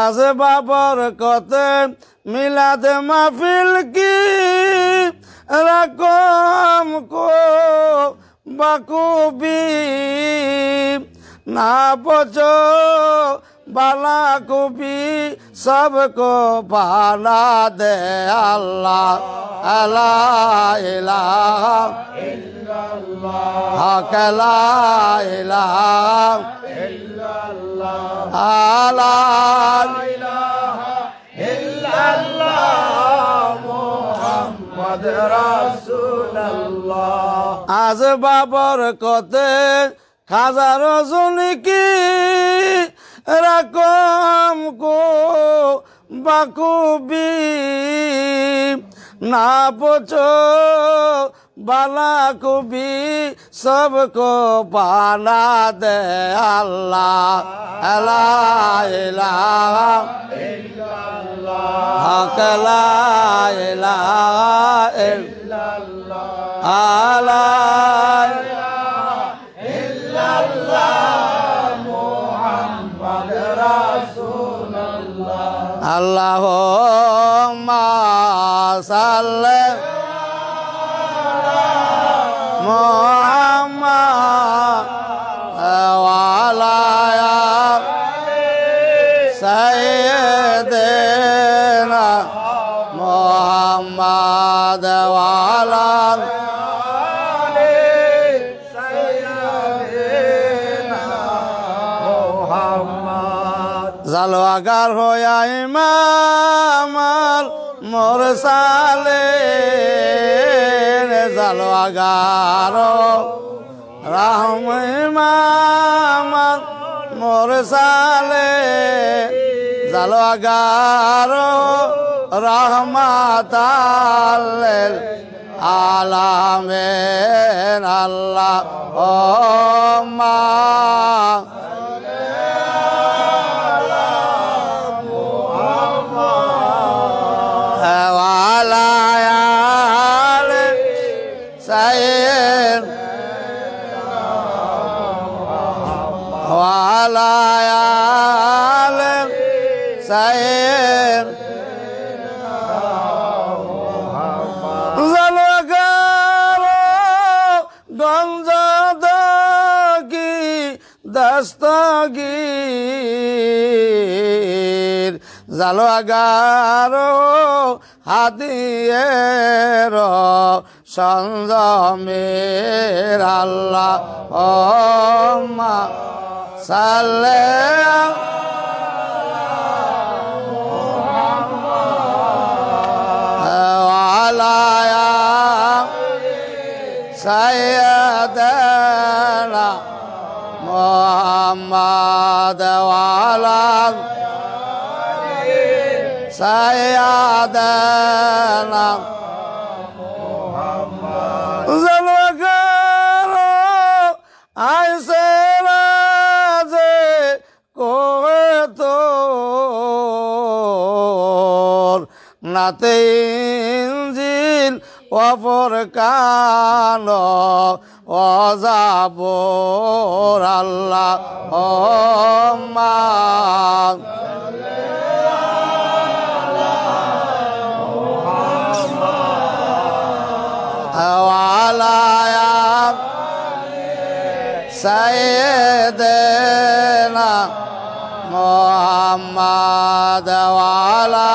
আজ বাবর কতে মিলাদ মাহফিল কি রকম কো বাকুবি না বচো बाला को भी सबको पाला दे अल्लाह अला इलाहा इल्लल्लाह अला इलाहा इल्लल्लाह अला इलाहा इल्लल्लाह मुहम्मद रसूलुल्लाह आज बाबर कोते खाजा रसूल की रकम को बखूबी ना पूछो बाला को भी सबको पाला दे अल्लाह अला इलाहा इल्लल्लाह अला इलाहा इल्लल्लाह अला इलाहा इल्लल्लाह Allahumma salli Muhammad wa ala sayyidina Muhammad wa ala জালওয়াগার হইয়া ইমাম আল মুরসালিন জালওয়াগার রাহম ইমাম আল মুরসালিন জালওয়াগার রহমাতাল লিল আলামিন আল্লাহুম্মা দস্তগীর জালওয়াগারো হাদিয়ের সঞ্জমের আল্লাহুম্মা সাল্লি আলা সাইয়্যিদানা Muhammad wa ala sayyidina Muhammad zalwagaro aise raze kotor nate injil wa furqano وزبور اللهم صل على محمد وعلى سيدنا محمد وعلى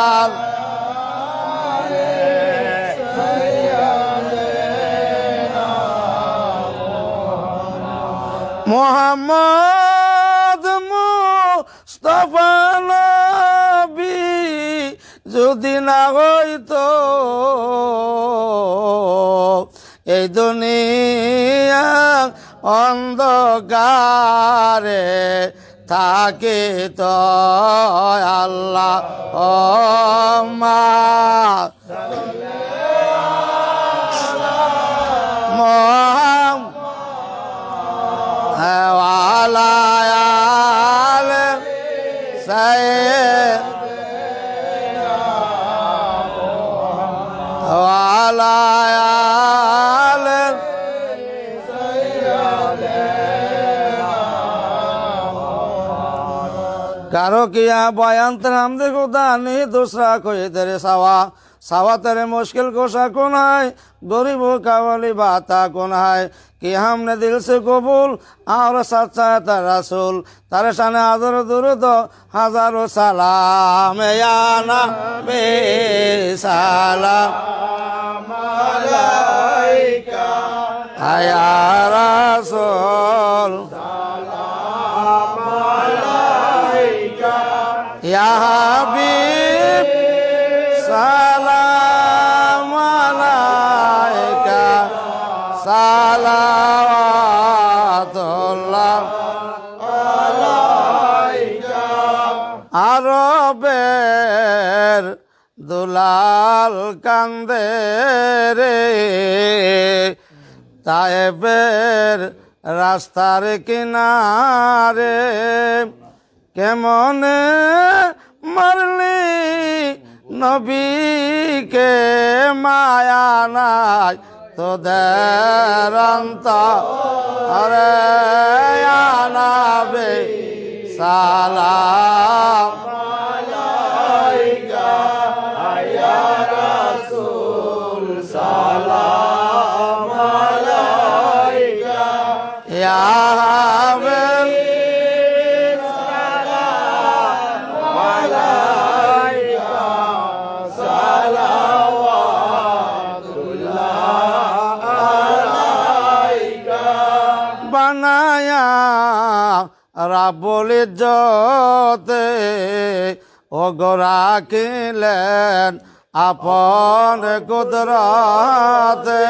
Mohammad Mustafa নবী যদি না হইতো এই দুনিয়া অন্ধকারে থাকিত আল্লাহুম্মা وعلى آل سيدنا وعلى آل سيدنا करो किया बयान तेरे हमदे खुदा नहीं दूसरा कोई तेरे सवा सवा तेरे मुश्किल कोशा कौन है गरीबों का वाली बाता कौन है कि हमने दिल से कबूल और सच्चा तेरा रसूल तेरे शान आदर दुरूद हजारों सलाम या नबी सलाम अलैका या रसूल सलाम अलैका या हबीब सलाम अलैका सालावातुल्लाह अलैका আরবের দুলাল কান্দে রে তায়েবের রাস্তার কিনারে কেমনে মারলি নবীকে মায়া নাই তোদের অন্তরে নবী সালাম আলাইকা ইয়া রাসূল সালাম আলাইকা ইয়া হাবিব সালাম আলাইকা সালাওয়াতুল্লাহ আলাইকা বানায়া রাব্বুল ইজ্জতে ওগরা কিলেন আপন কুদরতে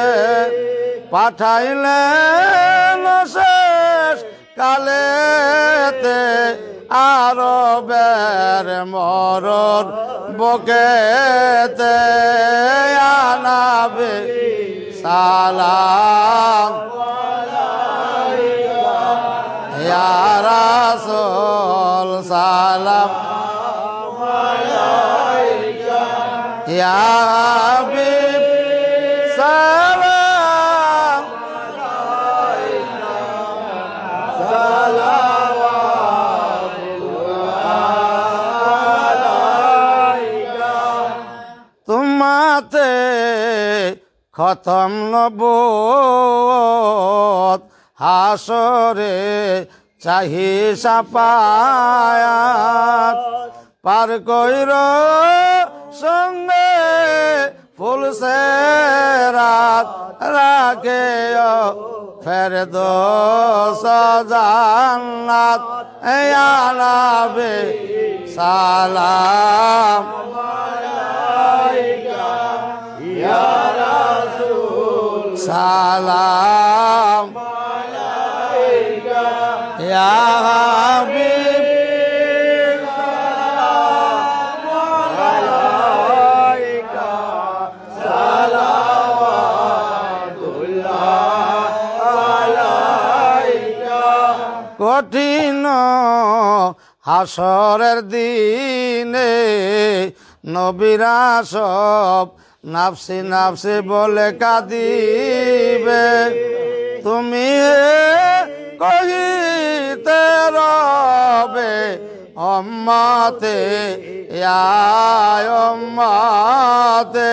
পাঠাইলেন শেষ কালেতে আরবের মরণ বুকেতে ইয়া নবী সালাম ইয়া রাসূল সালাম আলাইকা ইয়া হাবিব সালাম আলাইকা সালাওয়াতুল্লাহ আলাইকা তোমাতে খতম নবুয়ত হাসরে চাহি সাপায়াত পার কইর সঙ্গে ফুলসে রাত রাখে ফেরদৌস জান্নাত ইয়া নবী সালাম আলাইকা ইয়া রাসূল সালাম ইয়া হাবিব সালাম আলাইকা সালাওয়াতুল্লাহ আলাইকা কঠিন হাসরের দিনে নবীরা সব নাফসি নাফসি বলে কাঁদিবে তুমি কহিতে রবে উম্মতে ইয়া উম্মতে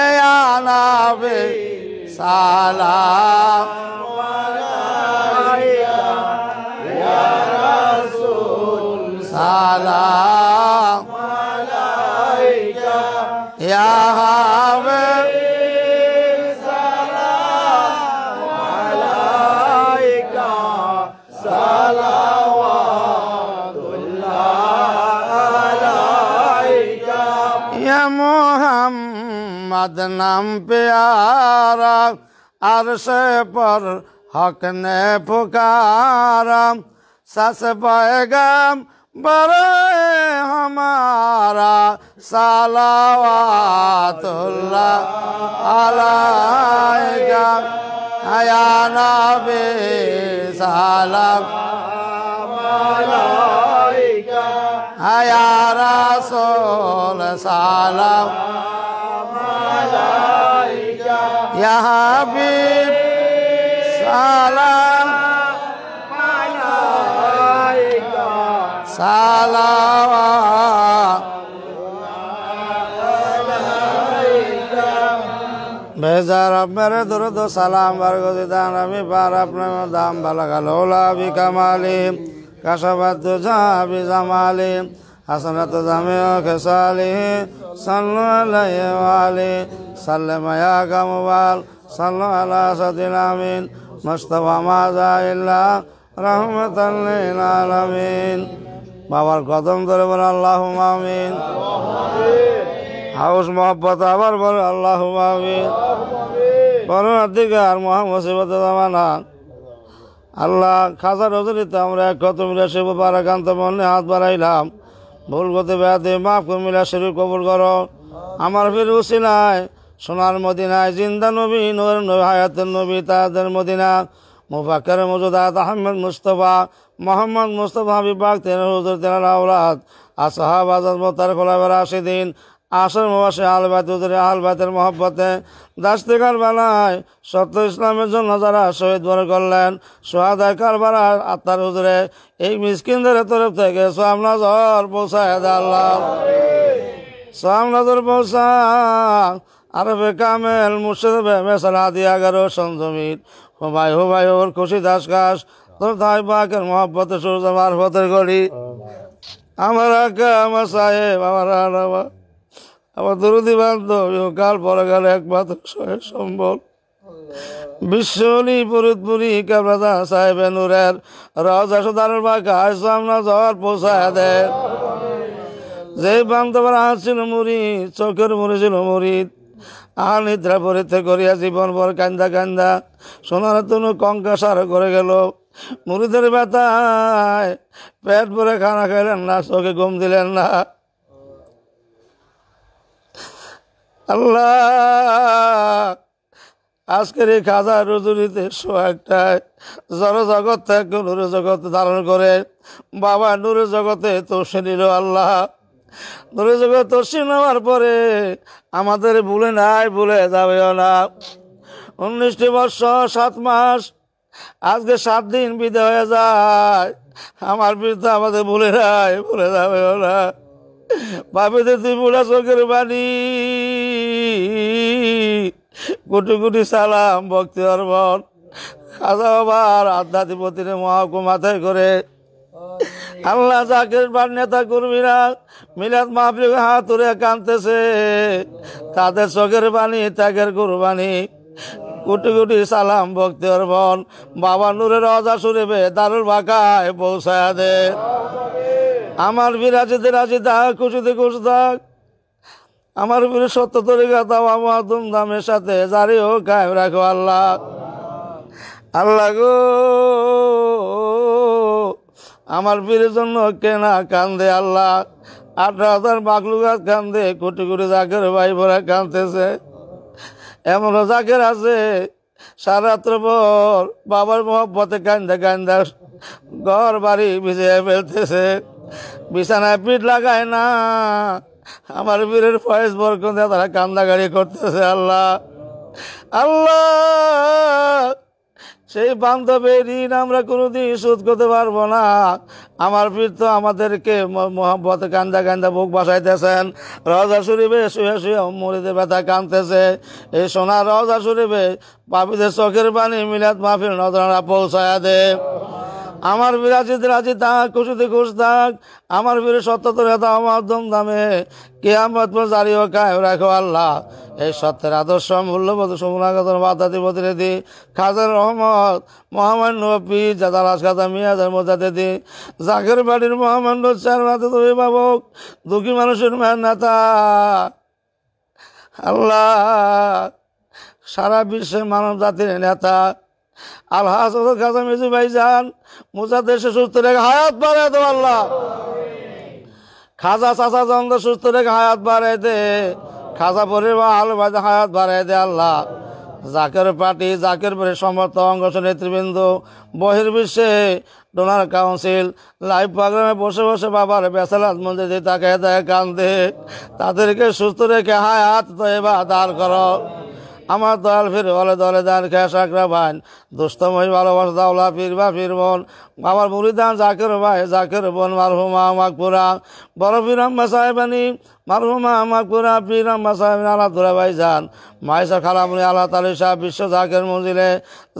ইয়া নবী সালাম আলাইকা ইয়া রাসূল সালাম আলাইকা ইয়া হাবিব मोहम्मद नाम प्यारा अर्श पर हक ने पुकारा सस पैगाम बरे हमारा सलावतुल्लाह अलैका या नबी सलाम अलैका या रसूल सलाम अलैका या हबीब सलाम अलैका সালাওয়াত বেজার মেরে দরুদ সালাম বরগদিদান আমি পার আপনার দাম বালাগালোলা বিকামালি কাশাবাদ জাবি জামালি হাসানাত জামিও খেসালি সাল্লু আলাইহি ওয়া আলি সাল্লাম ইয়া কামওয়াল সাল্লু আলা সাদিল আমিন মুস্তাফা মাজা ইল্লা রাহমাতাল লিল আলামিন। বাবার কদম ধরে বলে আল্লাহুম্মা আমিন। হাউস মোহাব্বত আবার বলে আল্লাহুম্মা আমিন। পরওয়ারদিগার মহা মুসিবত জামানা আল্লাহ খাজা রজনীতে আমরা এক কত মিলা শিব বারাকান্ত মনে হাত বাড়াইলাম, ভুল গতি ব্যাধি মাফ করে মিলা শরীর কবুল করো। আমার ফির উসিলায় সোনার মদিনায় জিন্দা নবী নূর হায়াতের নবী তাদের মদিনা মুফাক্কির মওজুদাত আহমদ মুস্তাফা মোহাম্মদ মুস্তাফা বিপাক তের হুজুর তের আওলাদ আসহাব আজাদ মুতার খোলাফায়ে রাশিদিন আসর মুবাশশির আহলে বাইত হুজুরের আহলে বাইতের মহব্বতে দাশতে কারবালায় সত্য ইসলামের জন্য যারা শহীদ বরণ করলেন সুহাদায়ে কারবালা আত্মার হুজুরে এই মিসকিনদের তরফ থেকে সোয়াব নজর পৌঁছায় দে আল্লাহ। সোয়াব নজর পৌঁছা আরবে কামেল মুর্শিদ বেমেসাল হাদি 11 সঞ্জমিত হুবাই ওর খুশি দাসকাশ তোর তাই পাকের মহব্বতে সূর্য মারফতের গড়ি আমার আকা আমার সাহেব আমার দরুদি বান্ধব কাল পরে গেল একমাত্র সহের সম্বল বিশ্বলি ফরিদপুরি কাবরাদা সাহেবে নূরের রওজা সুদারুল বাঁকা সামনা ঝড় পৌঁছায় দেয়। যে বান্ধবের হাত ছিল মুরিদ চোখের মুড়ি ছিল মুরিদ আর নিদ্রা পরিতে করিয়া জীবন ভর কান্দা কান্দা সোনার তনু কঙ্কাসার করে গেল। মুরিদের ব্যথায় পেট ভরে খানা খাইলেন না, চোখে ঘুম দিলেন না। আল্লাহ আজকের এই খাজা রজনীতে সোহাগটায় জড় জগৎ থেকে নূরের জগতে ধারণ করে বাবা নূরের জগতে তসে নিল। আল্লাহ নূরের জগতে তসে নেওয়ার পরে আমাদের ভুলে নাই, ভুলে যাবেও না। 19টি বৎসর 7 মাস আজকে 7 দিন বিদায় হয়ে যায়, আমার বিরুদ্ধে আমাদের ভুলে নাই, ভুলে যাবেও না। বাবিদের তুই বুড়া চোখের বাণী কোটি কোটি সালাম ভক্তি অর্পণ খাজা বাবার আধ্যাত্মিকতির মহাকুম মাথায় করে আল্লাহ জাকের বার নেতা কর্মীরা মিলাদ মাহফিল হাত তুলে কাঁদতেছে, তাদের চোখের বাণী ত্যাগের কুরবানি কোটি কোটি সালাম ভক্তি অর্পণ বাবা নূরের রওজা শরীফে দারুল বাঁকায় পৌঁছায়া দে। আমার বিরাজিতে রাজি থাক, খুশিতে খুশ থাক। আমার বীর সত্য তরিকা দাও আমার ধুমধামের সাথে জারি হোক কায়েম রাখো আল্লাহ। আল্লাহ গো আমার বীরের জন্য কেনা কান্দে আল্লাহ, 18,000 বাকলুগাত কান্দে, কোটি কোটি জাকের ভাই ভরা কান্দতেছে। এমনও জাকের আছে সারা রাত্র পর বাবার মহব্বতে কান্দা কান্দা ঘর বাড়ি ভিজিয়ে ফেলতেছে, বিছানায় পিঠ লাগায় না। আমার বীরের ফয়েজ বরকত তারা কান্দাগাড়ি করতেছে। আল্লাহ আল্লাহ সেই বান্ধবের ঋণ আমরা কোনোদিন শোধ করতে পারবো না। আমার বীর তো আমাদেরকে মোহাম্মতে কান্দা কান্দা বুক বাসাইতেছেন। রওজা শরীফে শুয়ে শুয়ে মুরিদের ব্যথা কাঁদতেছে। এই সোনার রওজা শরীফে পাপীদের চোখের পানি মিলাদ মাহফিল নজরানা পৌঁছায়া দে। আমার বিরাজিতে রাজি থাক, খুশিতে খুশ থাক। আমার বীর সত্য নেতা আমার ধুমধামে কিয়ামত পর্যন্ত জারি ও কায়েম রাখো আল্লাহ। এই সত্যের আদর্শ মূল্যবোধ সমুনাগত বাদাতি প্রতিনিধি খাজার রহমত মহামান্য পীর জাদালাস খাজা মিয়াদের মোজাদ্দেদি জাকের বাড়ির মহামান্য চেয়ারম্যান অভিভাবক দুঃখী মানুষের মেয়ের নেতা আল্লাহ, সারা বিশ্বের মানব জাতির নেতা আলহাজ খাজা মিজু ভাইজান মুজাদ্দেশে সুস্থ রেখে হায়াত বাড়ায় দে আল্লাহ। খাজা চাচা চন্দ্র সুস্থ রেখে হায়াত বাড়ায় দে। খাজা পরিবার আলো ভাই হায়াত বাড়ায় দে আল্লাহ। জাকের পার্টি জাকের পরে সমর্থ অঙ্গস নেতৃবৃন্দ বহির্বিশ্বে ডোনার কাউন্সিল লাইভ প্রোগ্রামে বসে বসে বাবার বেসালাত মন্দির দিয়ে তাকে দেয় কান্দে, তাদেরকে সুস্থ রেখে হায়াত তয়বা দান করো। আমার দয়াল ফির বলে দলে দান খেসাকরা ভাই দুস্তময় ভালোবাসা দাওলা পীর বা পীর বোন আমার মুরিদান জাকের ভাই জাকের বোন মারহুমা মাকপুরা বড় পীর আম্মা সাহেবানি মারহুমা মাকপুরা পীর আম্মা সাহেব আল্লাহ দুরা ভাই যান মাইসা খালামুনি আল্লাহ তালি সাহেব বিশ্ব জাকের মঞ্জিলে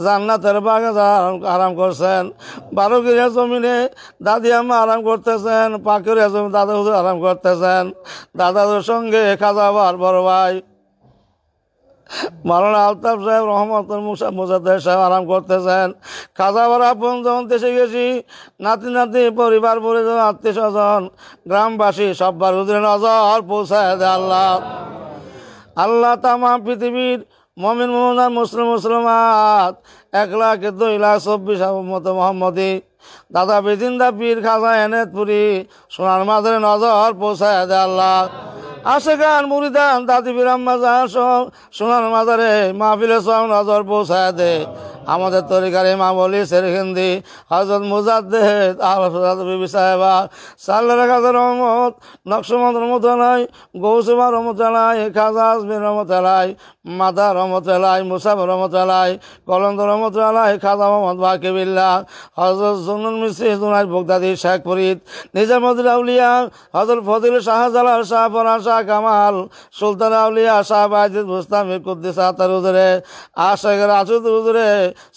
জান্নাতের বাগে আরাম করছেন 12 গিরা জমিনে দাদি আম্মা আরাম করতেছেন পাখির জমি দাদা হুজুর আরাম করতেছেন দাদাদের সঙ্গে খাজাবার বড় ভাই মাওলানা আলতাফ সাহেব রহমত মুজাদ্দেদ সাহেব আরাম করতেছেন খাজাবার আপন যখন দেশে গেছি নাতি নাতি পরিবার পরিজন আত্মীয় স্বজন গ্রামবাসী সব্বার হুজুরে নজর পৌঁছায় দেয় আল্লাহ আল্লাহ তামাম পৃথিবীর মমিন মোহাম্মদ মুসলিম মুসলমাত 1,02,24,000 মতো মোহাম্মদী দাদা বেজিন্দা পীর খাজা এনায়েতপুরি সোনার মাঝে নজর পৌঁছায় দেয় আল্লাহ আশেকান মুরিদান দাদি পীর আম্মা জাহান সোনার মাজারে মাহফিলে সব নজর পৌঁছায় দে আমাদের তরিকার ইমাম আলী সেরহিন্দি হযরত মুজাদ্দেদ আল বিবি সাহেবা সাল্লাল্লাহু আলাইহি রহমত নকশবন্দ রহমতুল্লাহ গৌসুমা রহমতুল্লাহ খাজা আজমির রহমতুল্লাহ মাদা রহমতুল্লাহ মুসাফ রহমতুল্লাহ কলন্দ রহমতুল্লাহ খাজা মোহাম্মদ বাকিবিল্লাহ হযরত জুনুন মিসরি জুনাইদ বগদাদি শেখ ফরিদ নিজামুদ্দিন আউলিয়া হযরত ফজিল শাহজালাল শাহ পরান শাহ কামাল সুলতান আউলিয়া শাহ বাইজিদ মুস্তামি কুদ্দিসা তার হুজুরে আশেকের আসুদ হুজুরে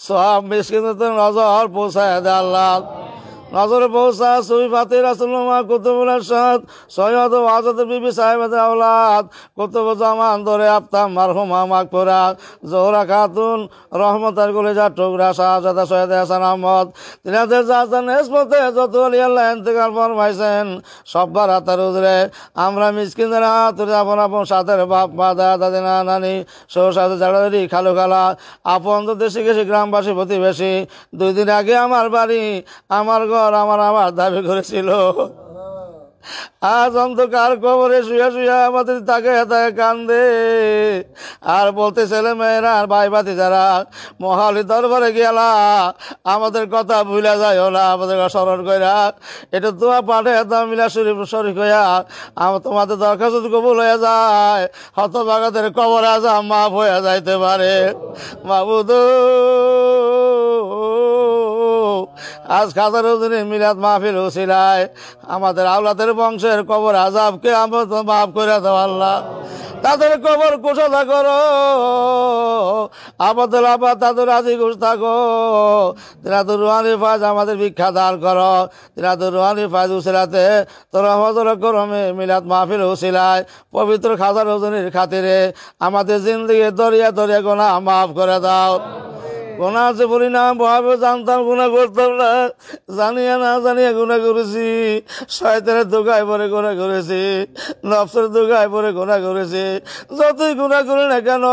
সব মিসকিনতে নজর পৌঁছায় দেয় আল্লাহ নজর পৌঁছা সুফি ফাতে রাসূলুল্লাহ কুতুবুল আরশাদ সৈয়দ ওয়াজদ বিবি সাহেবাদের আওলাদ কুতুবুজ্জামান দরে আফতাব মারহুমা মাগফুরা জোহরা খাতুন রহমতের কলিজা টুকরা শাহজাদা সৈয়দ হাসান আহমদ তিনাদের জাহান নিসবতে যত ওলি আল্লাহ ইন্তেকাল ফরমাইছেন সব্বার হাতের হুজুরে আমরা মিসকিনদের হাত ধরে আপন আপন সাথের বাপ মা দাদা দাদি নানি সৌ সাথে জাড়াদারি খালু খালা আপন তো দেশে গেছি গ্রামবাসী প্রতিবেশী 2 দিন আগে আমার বাড়ি আমার আমার দাবি করেছিল আজ অন্ধকার কবরে শুয়ে শুয়ে আমাদের তাকে তাকে কান্দে আর বলতে ছেলে মেয়েরা আর ভাই বাতি যারা মহালি দরবারে গেলা আমাদের কথা ভুলে যায় না আমাদের স্মরণ কইরা এটা তোমার পাঠে দাম মিলা শরীফ হইয়া আমার তোমাদের দরকার যদি কবুল হয়ে যায় হতভাগাদের কবর আজা মাফ হয়ে যাইতে পারে মাবুদ আজ খাজার হুজুরের মিলাদ মাহফিল উসিলায় আমাদের আওলাদের বংশের কবর আযাবকে আমরা মাফ করে দাও আল্লাহ তাদের কবর কুশলা করো আমাদের আবার তাদের রাজি খুশ থাকো তিনাদের রুহানি ফাজ আমাদের ভিক্ষা দান করো তিনাদের রুহানি ফাজ উসিলাতে তোরা হজর করমে মিলাদ মাহফিল উসিলায় পবিত্র খাজার হুজুরের খাতিরে আমাদের জিন্দেগি দরিয়া দরিয়া গুনাহ মাফ করে দাও গুনাহ আছে বলি না ভাবে জানতাম গুনাহ করতাম না জানিয়া না জানিয়া গুনাহ করেছি শয়তানের ধোঁকায় পড়ে গুনাহ করেছি নফসের ধোঁকায় পড়ে গুনাহ করেছি যতই গুনাহ করি না কেন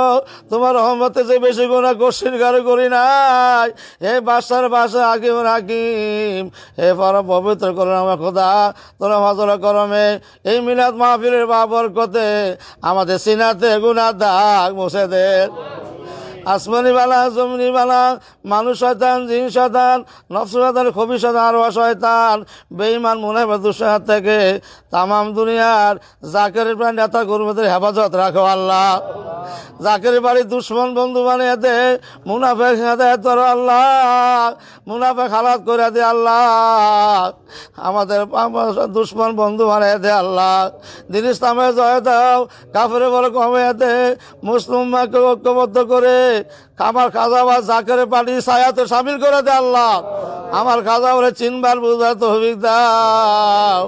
তোমার রহমতে যে বেশি গুনাহ করছি কারো করি নাই হে বাদশার বাদশা হাকিম হে পরম পবিত্র করুন আমার খোদা তোরা হযরত করমে এই মিলাদ মাহফিলের বরকতে আমাদের সিনাতে গুনাহ দাগ মুছে দে আসমানি বালা জমিনি বালা মানুষ শয়তান জিন শয়তান নফস শয়তান খবি শয়তান আরওয়াহ শয়তান বেঈমান মুনাফিক দুশয়তান থেকে তামাম দুনিয়ার জাকেরের প্রাণ নেতা কর্মীদের হেফাজত রাখো আল্লাহ জাকেরের বাড়ি দুশ্মন বন্ধু বানিয়ে দে মুনাফিক হেদায়েত করো আল্লাহ মুনাফিক হালাত করে দে আল্লাহ আমাদের দুশ্মন বন্ধু বানিয়ে দে আল্লাহ দিন ইসলামে জয় দাও কাফেরে বড় কমে দে মুসলিমকে ঐক্যবদ্ধ করে আমার খাজা বা জাকেরের পার্টি ছায়াতে শামিল করে দে আল্লাহ আমার খাজা বলে চিনবার বুঝার তৌফিক দাও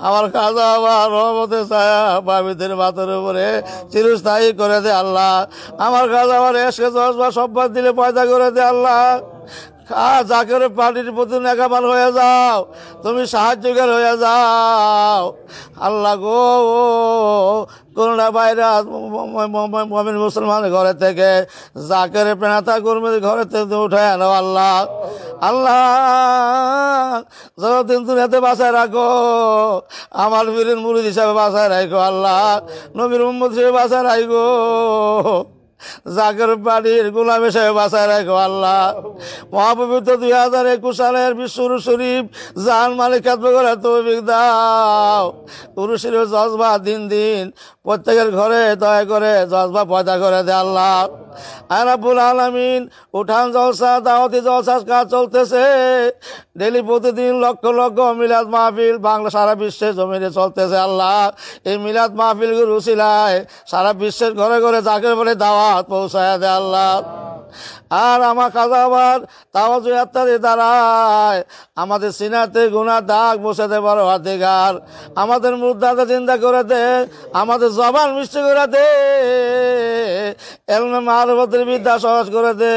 আমার খাজা আবার রহমতে ছায়া বাবিদের মাথার উপরে চিরস্থায়ী করে দে আল্লাহ আমার খাজা আবার এসে 10 বার সব্বার দিলে পয়দা করে দে আল্লাহ জাকেরের পার্টির প্রতি নেকাবান হয়ে যাও তুমি সাহায্যকার হয়ে যাও আল্লাহ গো করোনা ভাইরাস মুমিন মুসলমানের ঘরে থেকে জাকেরের প্রেরণা কর্মীদের ঘরে থেকে উঠায় আনো আল্লাহ আল্লাহ যতদিন দুনিয়াতে বাঁচায় রাখো আমার বীরের মুরিদ হিসাবে বাঁচায় রাখো আল্লাহ নবীর উম্মত হিসেবে বাঁচায় রাখো জাকের বাড়ির গোলাম হিসেবে বাঁচায় রাখো আল্লাহ। মহাপবিত্র 2021 সালের বিশ্বর শরীফ জান মালিক খাতম করে তৌফিক দাও। পুরুষের জজবা দিন দিন প্রত্যেকের ঘরে দয়া করে জজবা পয়দা করে দে আল্লাহ। আয় রাব্বুল আলামিন, উঠান জলসা দাওয়াতি জলসা কাজ চলতেছে ডেলি, প্রতিদিন লক্ষ লক্ষ মিলাদ মাহফিল বাংলা সারা বিশ্বের জমিনে চলতেছে আল্লাহ। এই মিলাদ মাহফিলগুলোর উসিলায় সারা বিশ্বের ঘরে ঘরে জাকের বলে দাওয়াত পৌঁছায় দে আল্লাহ। আর আমার খাজা আবার তাওয়াজু ইত্যাদি দ্বারায় আমাদের সিনাতে গুনার দাগ বসে দে বড় অধিকার, আমাদের মুদ্রাতে চিন্তা করে দে, আমাদের জবান মিষ্টি করে দে, এলমে মারফতের বিদ্যা সহজ করে দে।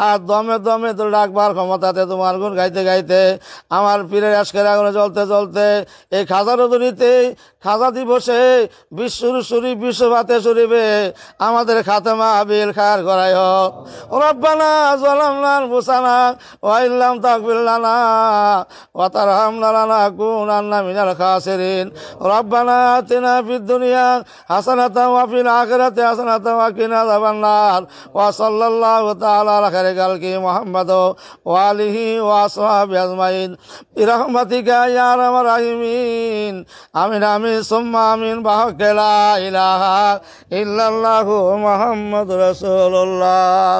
আর দমে দমে তো ডাকবার ক্ষমতাতে তোমার গুণ গাইতে গাইতে আমার পীরের আজকের আগুনে জ্বলতে জ্বলতে এই খাজা রজনীতে খাজা দিবসে বিশ্বর শরীফ বিশ্বভাতে শরীফে আমাদের খাতেমা বিল খায়ের করাই হোক। রব্বানা যালামনা আনফুসানা ওয়া ইল্লাম তাগফির লানা ওয়া তারহামনা লানাকুনান্না মিনাল খাসিরিন। রব্বানা আতিনা ফিদ দুনিয়া হাসানাতাও ওয়া ফিল আখিরাতি হাসানাতাও ওয়া কিনা আযাবান্নার। ওয়া সাল্লাল্লাহু তাআলা আলা খায়রি খালকি মুহাম্মাদ ওয়া আলিহি ওয়া আসহাবিহি আজমাইন বিরহমাতিকা ইয়া আরহামার রাহিমিন। আমিন আমিন সুম্মা আমিন। বাহাক্কি লা ইলাহা ইল্লাল্লাহু মুহাম্মাদুর রাসূলুল্লাহ।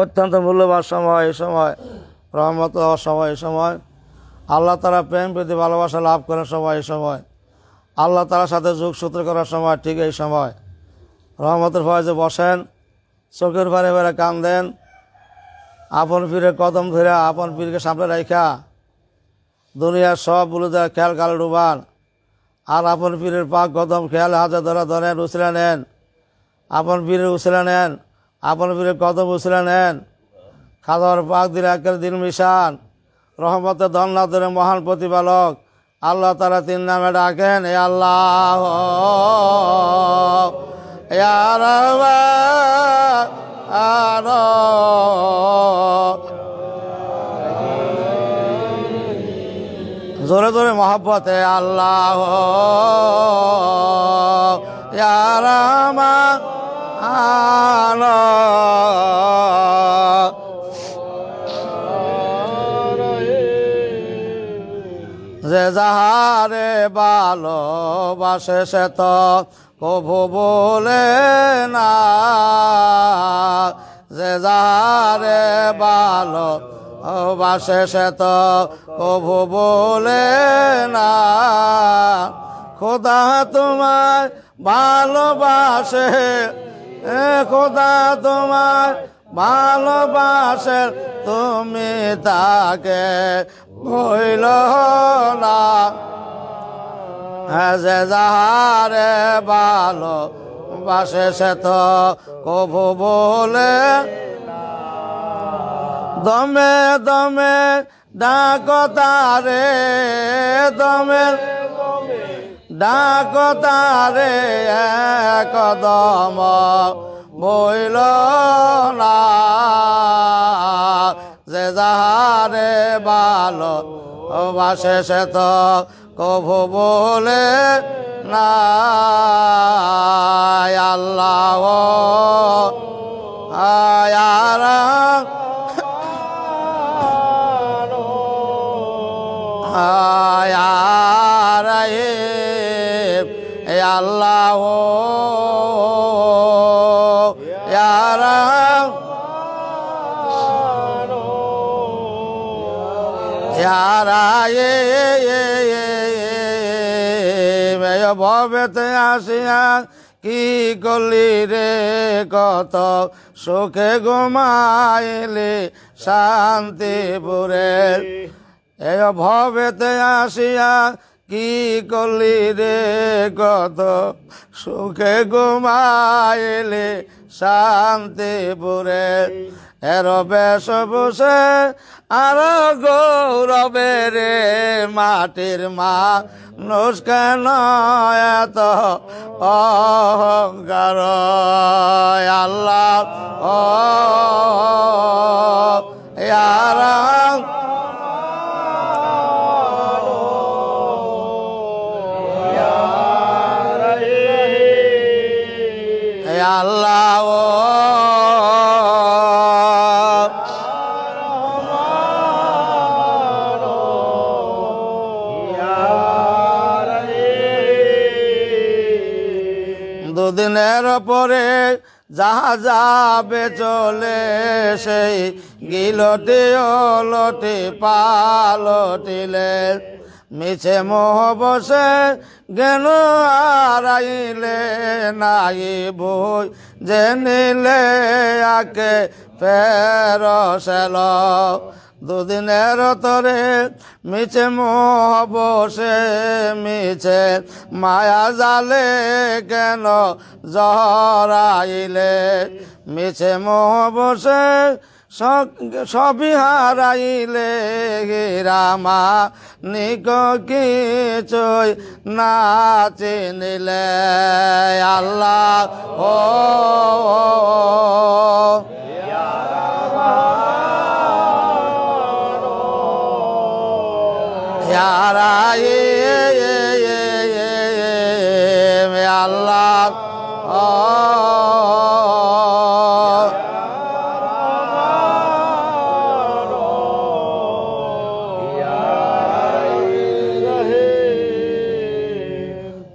অত্যন্ত মূল্যবান সময়, এই সময় রহমত হওয়ার সময়, এই সময় আল্লাহ তাআলা প্রেম প্রীতি ভালোবাসা লাভ করার সময়, এই সময় আল্লাহ তাআলার সাথে যোগসূত্র করার সময়, ঠিক এই সময় রহমতের ফয়েজে বসেন, চোখের ভারে ভারে কান্দেন, আপন পীরের কদম ধরে আপন পীরকে সামনে রাখা দুনিয়ার সব বুলুদের খেয়াল কাল ডুবান, আর আপন পীরের পাক কদম খেয়াল হাতে ধরা ধরেন, উছলে নেন, আপন পীরের উছলে নেন, আপন পীরের কদম উছলে নেন। খাদার পাক দিলে একের দিন মিশান, রহমতের ধন্যাতের মহান প্রতিপালক আল্লাহ তাআলা তিন নামে ডাকেন, এ আল্লাহ ইয়া রহমান জোরে জোরে মহব্বতে আল্লাহ ইয়া রহমান যে যাহারে ভালোবাসে সে তো কভু বলে না, যে যাহারে ভালোবাসে সে তো কভু বলে না। খোদা তোমার ভালোবাসে, খোদা তোমার ভালোবাসে, তুমি তাকে ভুল না। যে যাহারে ভালোবাসে সে তো কভু বলে, দমে দমে ডাকো তারে, দমে ডাকো তারে, একদম বইল না। যে যাহারে ভালোবাসে সে তো কভু বলে না। আল্লাহ আয়ারা আয়ারা এ আল্লাহ ইয়ারা ইয়ারা ভবেতে আসিয়া কি করলি রে, কত সুখে ঘুমাইলি শান্তিপুরে। এ ভবেতে আসিয়া কি করলি রে, কত সুখে ঘুমাইলি শান্তিপুরে। এর বেশ বসে আর গৌরবে রে, মাটির মানুষ কেন এত অহংকার। আল্লাহ ইয়ারা আল্লাহ দুদিনের পরে যাহা যাবে চলে সেই গিলটি ওলটি পালটিলে মিছে মোহ বসে জ্ঞান আড়াইলে নাই বই যে নিলে আকে ফেরসেল দুদিনের তরে মিছে মোহ বসে মিছে মায়া জালে কেন জহরাইলে মিছে মোহ বসে সবই হারাইলে রামা নিক কিছুই না চিনিলে আল্লাহ ও আল্লাহ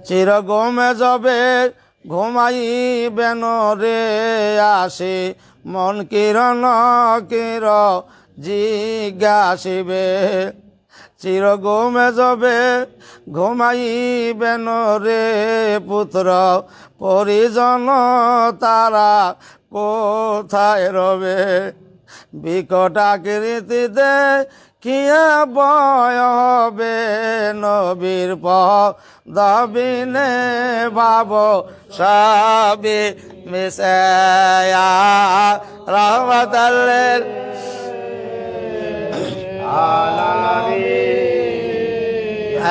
চির ঘুমে যাবে ঘুমাইবেন রে আসি মন কিরণ কির জিজ্ঞাসিবে চির ঘুমে যাবে ঘুমাইবেন রে পুত্র পরিজন তারা কোথায় রবে বিকট আকৃতিতে কিয়া বয় হবে নবীর পদবিনে ভাব সাবি মিশায়া রহমতাল্লিল আলামিন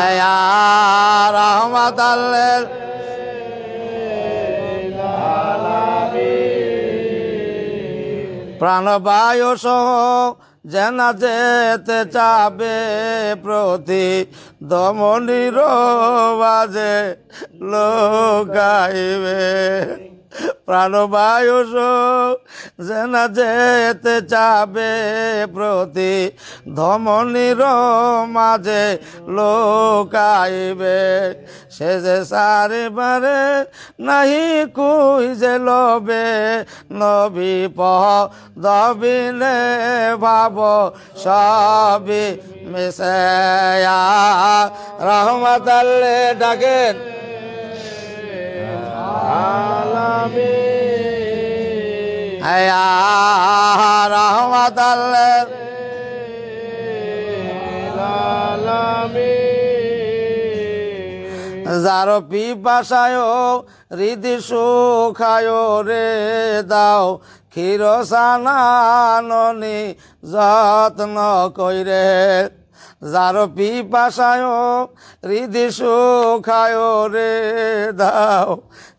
ইয়া রহমতাল্লিল আলামিন প্রাণবায়ু সহ যেনা যেতে চাবে প্রতি দমনির বাজে লোকাইবে প্রাণবায়ু যেনা যেতে চাবে প্রতি ধমনির মাঝে লোকাইবে সে যে সারিবারে নাহি কুই যে লবে নবী পদবিনে ভাব সবই মিশায়া রহমতাল্লে ডাকেন আলামিন ইয়া রহমতাল্লিল আলামিন যার পিপাসায় হৃদি সুখায় রে দাও ক্ষীরসানাননি যত্ন কইরে যার পিপাসায় হৃদি সুখায় রে দাও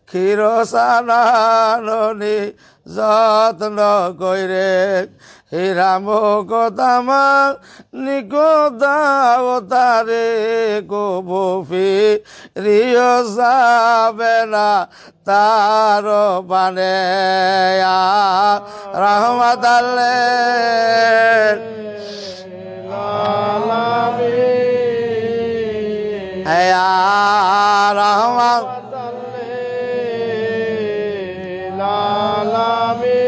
ক্ষীরসানাননি যত্ন কইরে হিরাম কদামা নিকোদাও তারে কবুফি রিয় যাবে না তার পানে রহমতাল্লিল আলামিন ইয়া রহমতাল্লিল আলামিন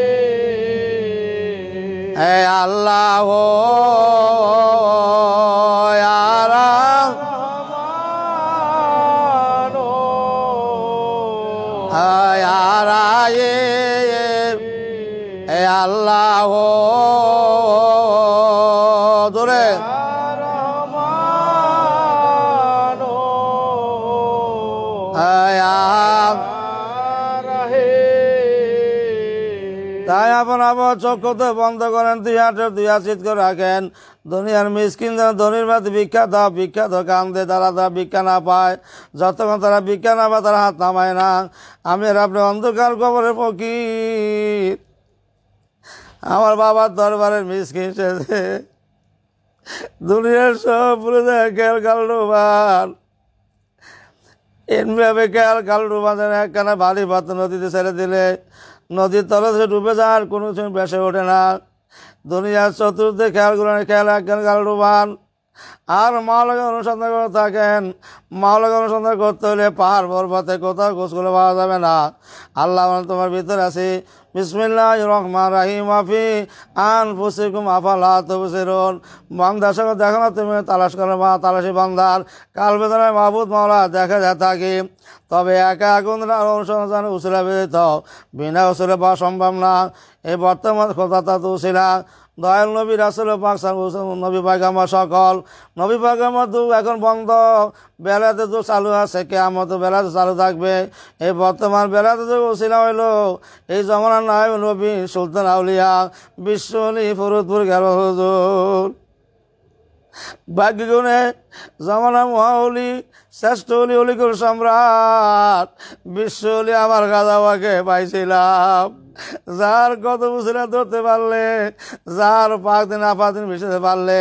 হে আল্লাহ আল্লাহ দূরে তাই আপনার চক্ষুতে বন্ধ করেন, দুই হাতের দুই হাত করে রাখেন। দুনিয়ার মিসকিন যেন ধনির মাঝে ভিক্ষা দাও, ভিক্ষা দাও কান্দে, তারা ভিক্ষা না পায়। যতক্ষণ তারা ভিক্ষা না পায় তারা হাত নামায় না। আমি আর আপনি অন্ধকার কবরে ফকির, আমার বাবার দরবারের মিসকিন সেজে দুনিয়ার সব পুরো খেয়াল কাল ডোবার এমনিভাবে খেয়াল কাল ডুবাদের একখানা ভারী পাত্র নদীতে ছেড়ে দিলে নদীর তলে ডুবে যায়, আর কোনো কিছু ভেসে ওঠে না। দুনিয়ার চতুর্দিকে খেয়ালগুলো খেয়াল একখান কাল ডুবান আর মাওলাকে অনুসন্ধান করে থাকেন। মাওলাকে অনুসন্ধান করতে হলে পাহাড় পর্বতে কোথাও খোঁজগুলো পাওয়া যাবে না। আল্লাহ তোমার ভিতরে আছি। বিসমিল্লাহির রহমানির রহিম। মাফি আনফুসিকুম আফালা তুবসিরুন। বান্দা সঙ্গে দেখো না তুমি তালাশ করো বা তালাশি বান্দার কাল বেদনায় মাহবুদ মাওলা দেখা যায় থাকি। তবে একা আগুন অনুসন্ধান উসিলা বেরিত, বিনা উসিলে পাওয়া সম্ভব না। এই বর্তমান কথা তা তো উসিলা দয়াল নবী রাসূল পাক নবী পায়গাম্বর সকল নবী পায়গাম্বর তো এখন বন্ধ, বেলাতে তো চালু আছে, কিয়ামত বেলাতে চালু থাকবে। এই বর্তমান বেলাতে তো উসিলা হইল এই জমানার নায়েব নবী সুলতান আউলিয়া বিশ্বলি ফরিদপুর গেল হুজুর। ভাগ্যগুণে জমানা মহাউলি শ্রেষ্ঠ অলি অলিকুল সম্রাট বিশ্ব অলি আমার গাজাবাকে পাইছিলাম। যার কত মুসিলা ধরতে পারলে, যার পাক দিন আপাত দিন মিশাতে পারলে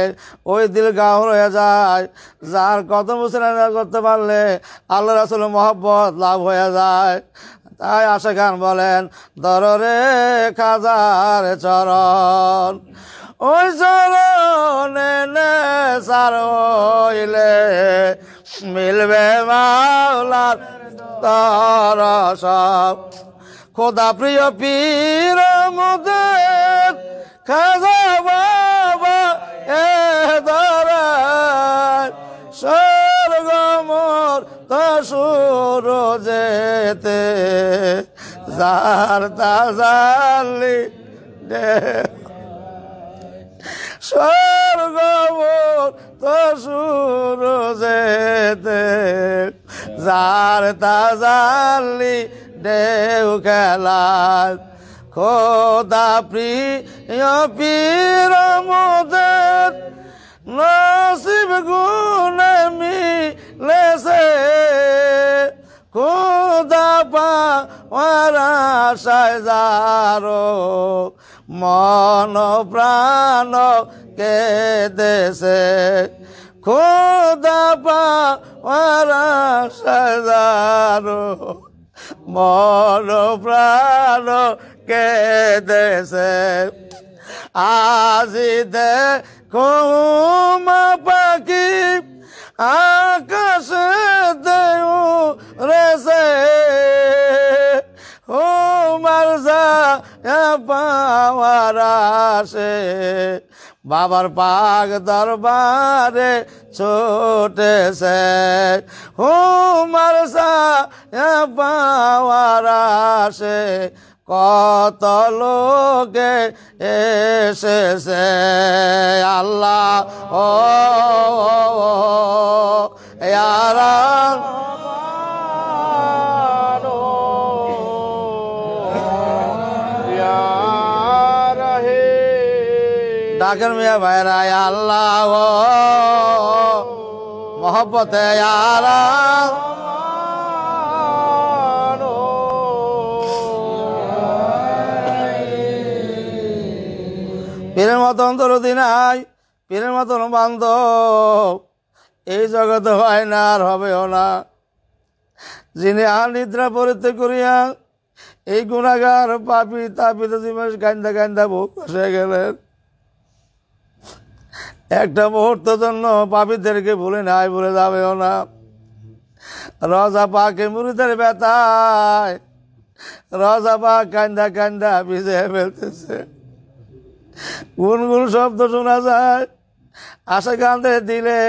ওই দিল গাঁও হয়ে যায়। যার কত মুসিলা করতে পারলে আল্লাহ রাসূলের মহব্বত লাভ হয়ে যায়। তাই আশা খান বলেন দররে খাজার চরণ, ওই চরণে নেসার হইলে মিলবে মাওলার দরস। খোদা প্রিয় পীর মুদের খাজা বাবা এ দরার স্বর্গ মোর তসুর যেতে যার তাজালি দে স্বর্গ মোর তসুর যেতে যার তাজালি দেউ খেলার। খোদা প্রিয় পীর মুদের নসিব গুণে মিলেছে, খোদা পাওয়ার আশায় যারো মন প্রাণ কেঁদেছে। খোদা পাওয়ার আশায় যারো মন প্রাণ কেঁদেছে। আজি দেখো মা পাখি আকাশে দেউ রেছে, ও মারজা পাওয়ার আসে বাবার পাক দরবারে ছুটেছে। মারসা পাওয়ার আসে কত লোকে এসেছে। আল্লাহ ও ইয়ারা ডাকের মিয়া ভাইরা আল্লাহ মোহব্বতে ইয়ারা পীরের মতন দরদি নাই, পীরের মতন বান্ধব এই জগতে হয় না আর হবেও না। যিনি আনিদ্রা পরিত্যাগ করিয়া এই গুণাগার পাপী তাপিত জীবন কান্দা কান্দা বুক বসে গেলেন। একটা মুহূর্তের জন্য পাপীদেরকে ভুলে নাই, ভুলে যাবেও না। রজা পাকে মুরিদের ব্যথায় রজা পাক কান্দা কান্দা ভিজে ফেলতেছে। গুনগুন শব্দ শোনা যায়, আশা কান্দে দিলে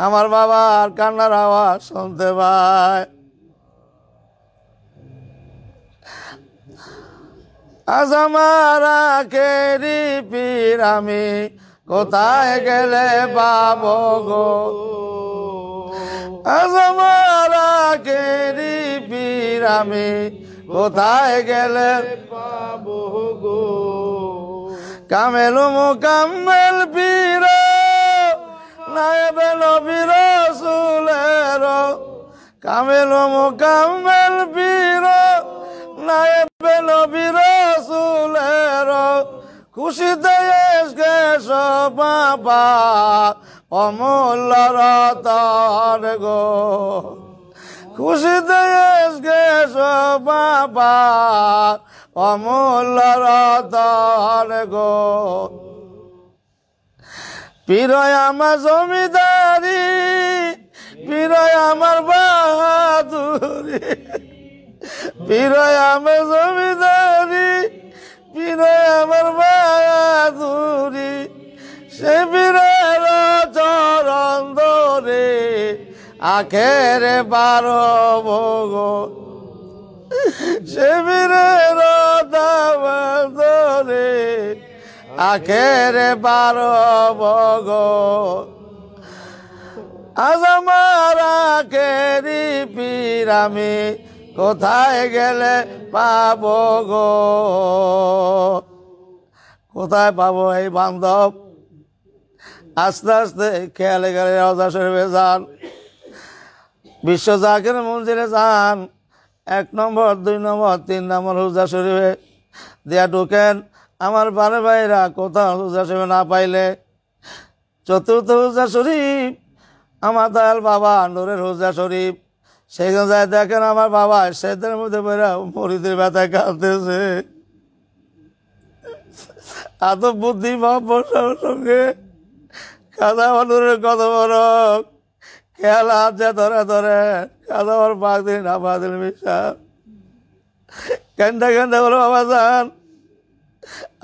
আমার বাবার কান্নার আওয়াজ শুনতে পায়। আজ আমার আখেরি পীর আমি কোথায় গেলে পাবো গো, আজ আমার আখেরি পীর আমি কোথায় গেলে পাবো গো। কামেল মুকাম্মেল পীর নায়েবে নবী রাসূলের, কামেল মুকাম্মেল পীর নায়েবে নবী রাসূলের, খুশিতে এসকে বাবা অমূল্য রতন গো। খুশিতে এসকে বাবা অমূল্য রতন গো পীরয় আমার জমিদারি পীরয় আমার বাহাদুরি পীরয় আমার জমিদারি পীরয় আমার বাহাদুরি সে পীরের চরণ ধরে আখেরে বারো ভোগো সে পীরের দামান ধরে আখেরে বারো ভোগো আজ আমার আখেরি পীর আমি কোথায় গেলে পাবো গো কোথায় পাবো এই বান্ধব আস্তে আস্তে খেয়ালে গেলে রওজা শরীফে যান বিশ্ব জাকির মঞ্জিলে যান 1 নম্বর 2 নম্বর 3 নম্বর রওজা শরীফে দিয়া ঢুকেন আমার বারে ভাইরা কোথাও রওজা শরীফে না পাইলে চতুর্থ রওজা শরীফ আমার দয়াল বাবা নূরের রওজা শরীফ সেখানে যায় দেখেন আমার বাবা সেদের মধ্যে বেরা মরিদের ব্যথায় কাঁদতেছে এত বুদ্ধি ভাবর সঙ্গে কাদা নূরের কত বড় খেয়াল আছে ধরে ধরে কাদা আমার পাক দিন না পা দিন বিশ্বাস কেন্দ্রা কেন্দ্রা বলো বাবা যান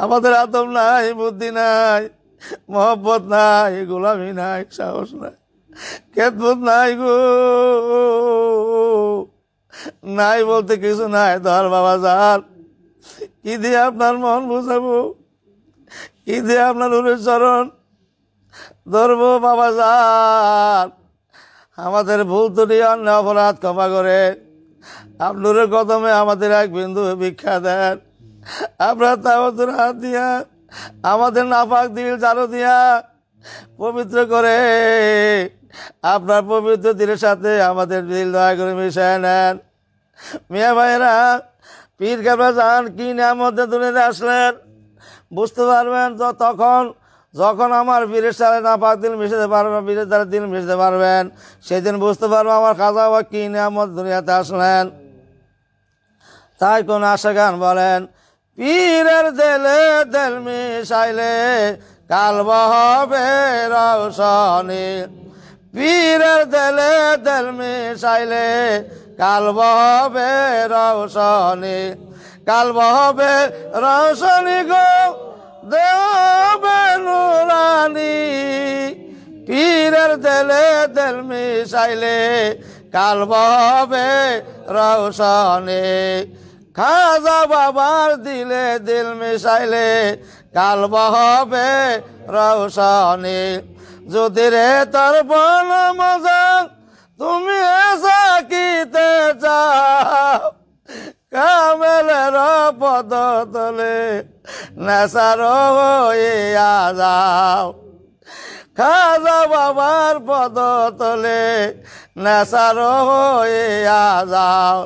আমাদের আদম নাই বুদ্ধি নাই মহব্বত নাই গোলামি নাই সাহস নাই খেদমত নাই গো নাই বলতে কিছু নাই ধর বাবা যান কি দিয়ে আপনার মন বুঝাবো কি দিয়ে আপনার নূরের চরণ ধরবো বাবা যান আমাদের ভুল ত্রুটি অন্য অপরাধ ক্ষমা করে আপনার কদমে আমাদের এক বিন্দু ভিক্ষা দেন আপনার তাওয়াতুর হাত দিয়া আমাদের নাপাক দিল জানো দিয়া পবিত্র করে আপনার পবিত্র দিলের সাথে আমাদের দিল দয়া করে মিশায় নেন মিয়া ভাইয়েরা পীর কেবলা যান কি নিয়ামতের দুনিয়াতে আসলেন বুঝতে পারবেন তো তখন যখন আমার পীরের সাথে নাপাক দিল মিশাতে পারবেন পীরের দ্বারা দিল মিশতে পারবেন সেদিন বুঝতে পারবো আমার খাজা বা কি নিয়ামত দুনিয়াতে আসলেন তাই কোন আশা গান বলেন পীরের দেলে দেল মিশাইলে কালব হবে রওশনি পীরের দেলে দেল মিশাইলে কালব হবে রওশনি কালব হবে রওশনি গো দেবে নুরানি পীরের দেলে দেল মিশাইলে কালব হবে রওশনি খাজা বাবার দিলে দিল মিশাইলে কালব হবে রওশনি যদি রে তোর বন মজা তুমি সাকিতে যাও কামেলের পদ তলে নেশার হইয়া যাও খাজা বাবার পদ তলে নেশার হইয়া যাও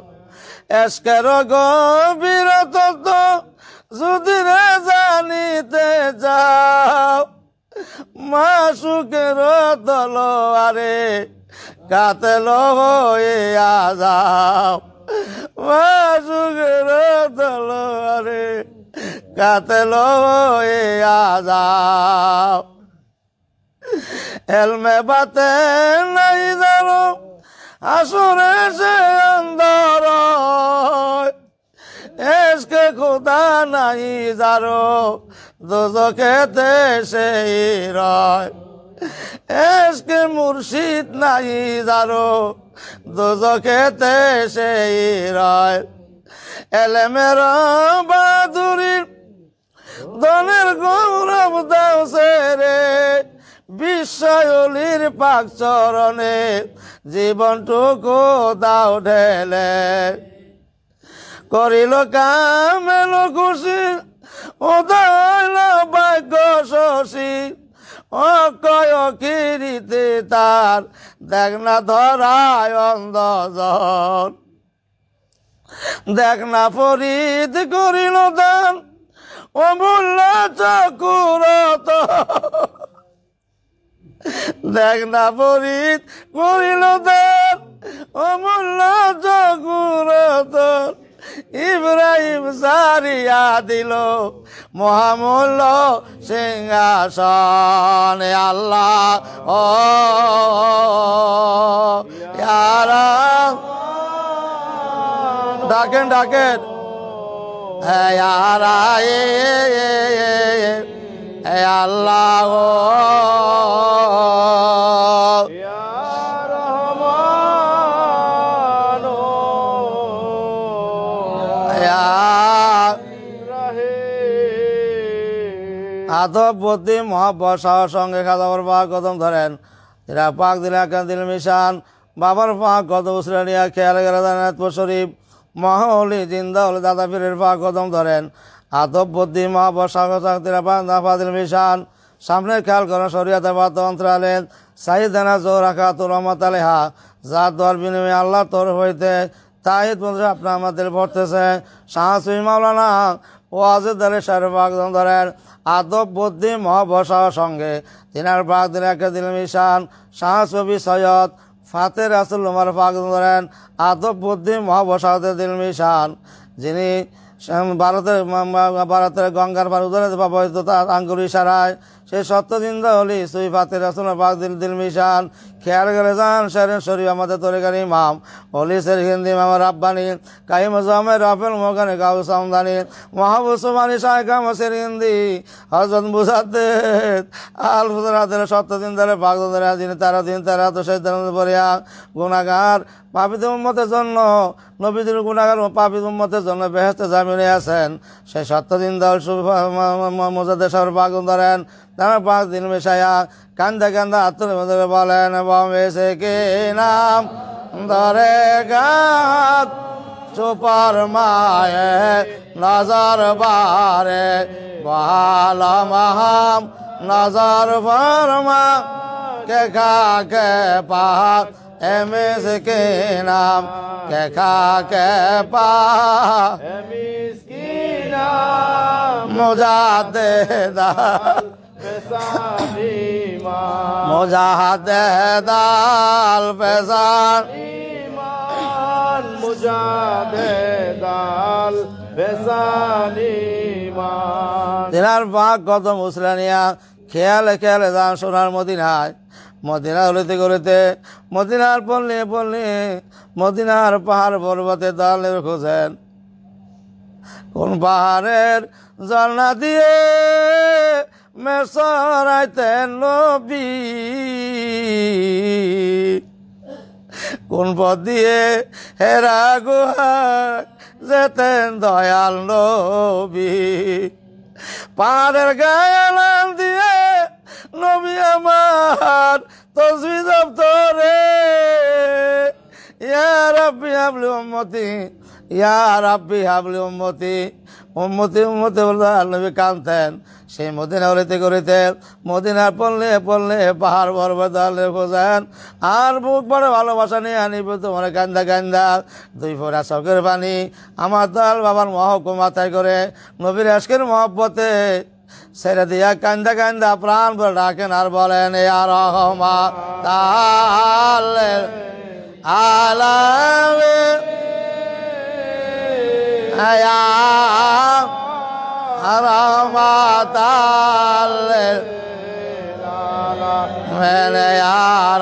এসকের গভীর তত্ত্ব যদি রে জানিতে যাও মাসুকের তলোয়ারে কাতেল হইয়া যাও মাসুকের তলোয়ারে কাতেল হইয়া যাও এলমে বাতে নাই জানো আসরে সে অন্দর এসকে খোদা নাই যারো দোজখেতে সেই রয় এসকে মুর্শিদ নাই যারো দোজখেতে সেই রয় এলেমের বাহাদুরির দলের গৌরব দাও রে বিশ্বলির পাক চরণে জীবনটুকু দাও ঢেলে করিল কামেল খুশি উদয়ল ভাগ্য শশী অকয় কিরিতে তার দেখ না ধরায় অন্ধজন দেখ না ফরিদ করিল দান অমূল্য চকুরত দেখ না ফরিদ করিল দান অমূল্য জগুরত ইব্রাহিম সারিয়া দিল মহামূল্য সিংহাসন আল্লাহ ও ইয়ারা ডাকেন ডাকেন ইয়ারা আল্লাহ আদব বুদ্ধি মহাব্বত সাহস সঙ্গে খাদাবার পাক কদম ধরেন এরা পাক দিলা কান্দিল মিশান বাবার পাক কদম উসরানিয়া খেয়াল গেরাদানাথপুর শরীফ মহাওলি জিন্দা হলে দাদা পীরের পাক কদম ধরেন আদব বুদ্ধি মহাব্বত সাহস শক্তিরা পাক নাফাদিল মিশান সামনে খেয়াল করেন শরীয়তের বাদ অন্তরালেন সাইদানা জোরাকাতুর রহমত আলেহা যার দর বিনিময়ে আল্লাহ তোর হইতে তাহিদ মন্ত্রী আপনার আমাদের পড়তেছে শাহসুই মাওলানা ওয়াজেদারের সাহেব বাগদম ধরেন আদব বুদ্ধি মহাবসার সঙ্গে তিনার বাগ দিন একে দিল মিশান শাহসবি সৈয়দ ফাতে রাসুল উমার বাগদম ধরেন আদব বুদ্ধি মহাবসাতে দিল মিশান যিনি ভারতের গঙ্গার পার উদারে ব্যবহৃত তার আঙ্গুল ইশারায় সেই সত্যজিন্দা হলি সুই ফাতে রাসুল বাগ দিল মিশান খেয়াল করে যান শেরেন শরীফ আমাদের তরিকার ইমাম হলি শের হিন্দি ইমাম রাব্বানি কাইম জামের রাফেল মোগানে গাউ সামদানি মহাবুসমানি শায়খা মসের হিন্দি হজরত মুসাদ্দেদ আল ফুজরাতের সত্যজিন্দারে বাগদাদের যিনি তারা দিন তারা তো সেই পরিয়া গুণাগার পাপিত উম্মতের জন্য নবীদের গুণাগার পাপিত উম্মতের জন্য বেহেস্তে জামিনে আছেন সেই সত্যজিন্দা মুজাদ্দেদ সাহেব বাগদান ধরেন তারা পাঁচ দিন মেশায়া কান্দা কান্দা আত্মনির্ভর বলেন বমেশে কে নাম ধরে গাত চুপার মায়ে নজর বারে বালামাহাম নজর ফরমা কে খা কে পা এমিস কে নাম কে খা কে পা এমিস কি নাম মুজাদ্দেদা মুজাহিদ আল ফেসান ঈমান মুজাহিদ আল ফেসান ঈমান দিনার পাক কদম উসরানিয়া খেয়ালে খেয়ালে যান সোনার মদিনায় মদিনা হলিতে গলিতে মদিনার পল্লী পল্লী মদিনার পাহাড় পর্বতে দালে খোঁজেন কোন পাহাড়ের ঝর্ণা দিয়ে মেসরাইতেন নবী কোন পথ দিয়ে হেরা গুহায় যেতেন দয়াল নবী পাহাড়ের গায়ালাম দিয়ে নবী আমার তসবি জপ্তরে ইয়া রাব্বি হাবলি উম্মতি ইয়া রাব্বি হাবলি উম্মতি উম্মতি উম্মতি বলতে নবী কাঁদতেন সেই মদিনা হলিতে করিতেন মদিনার পড়লে পড়লে পাহাড় পর্বত দালে খোঁজেন আর বুক বড় ভালোবাসা নিয়ে আনিব তোমার কান্দা কান্দা দুই ফোঁটা চোখের পানি আমার দল বাবার মহকুম মাথায় করে নবীর আজকের মহব্বতে ছেড়ে দিয়া কান্দা কান্দা প্রাণ বলে ডাকেন আর বলেন আর রহমা তালে আলামে আয়া রহমাতাল মেরে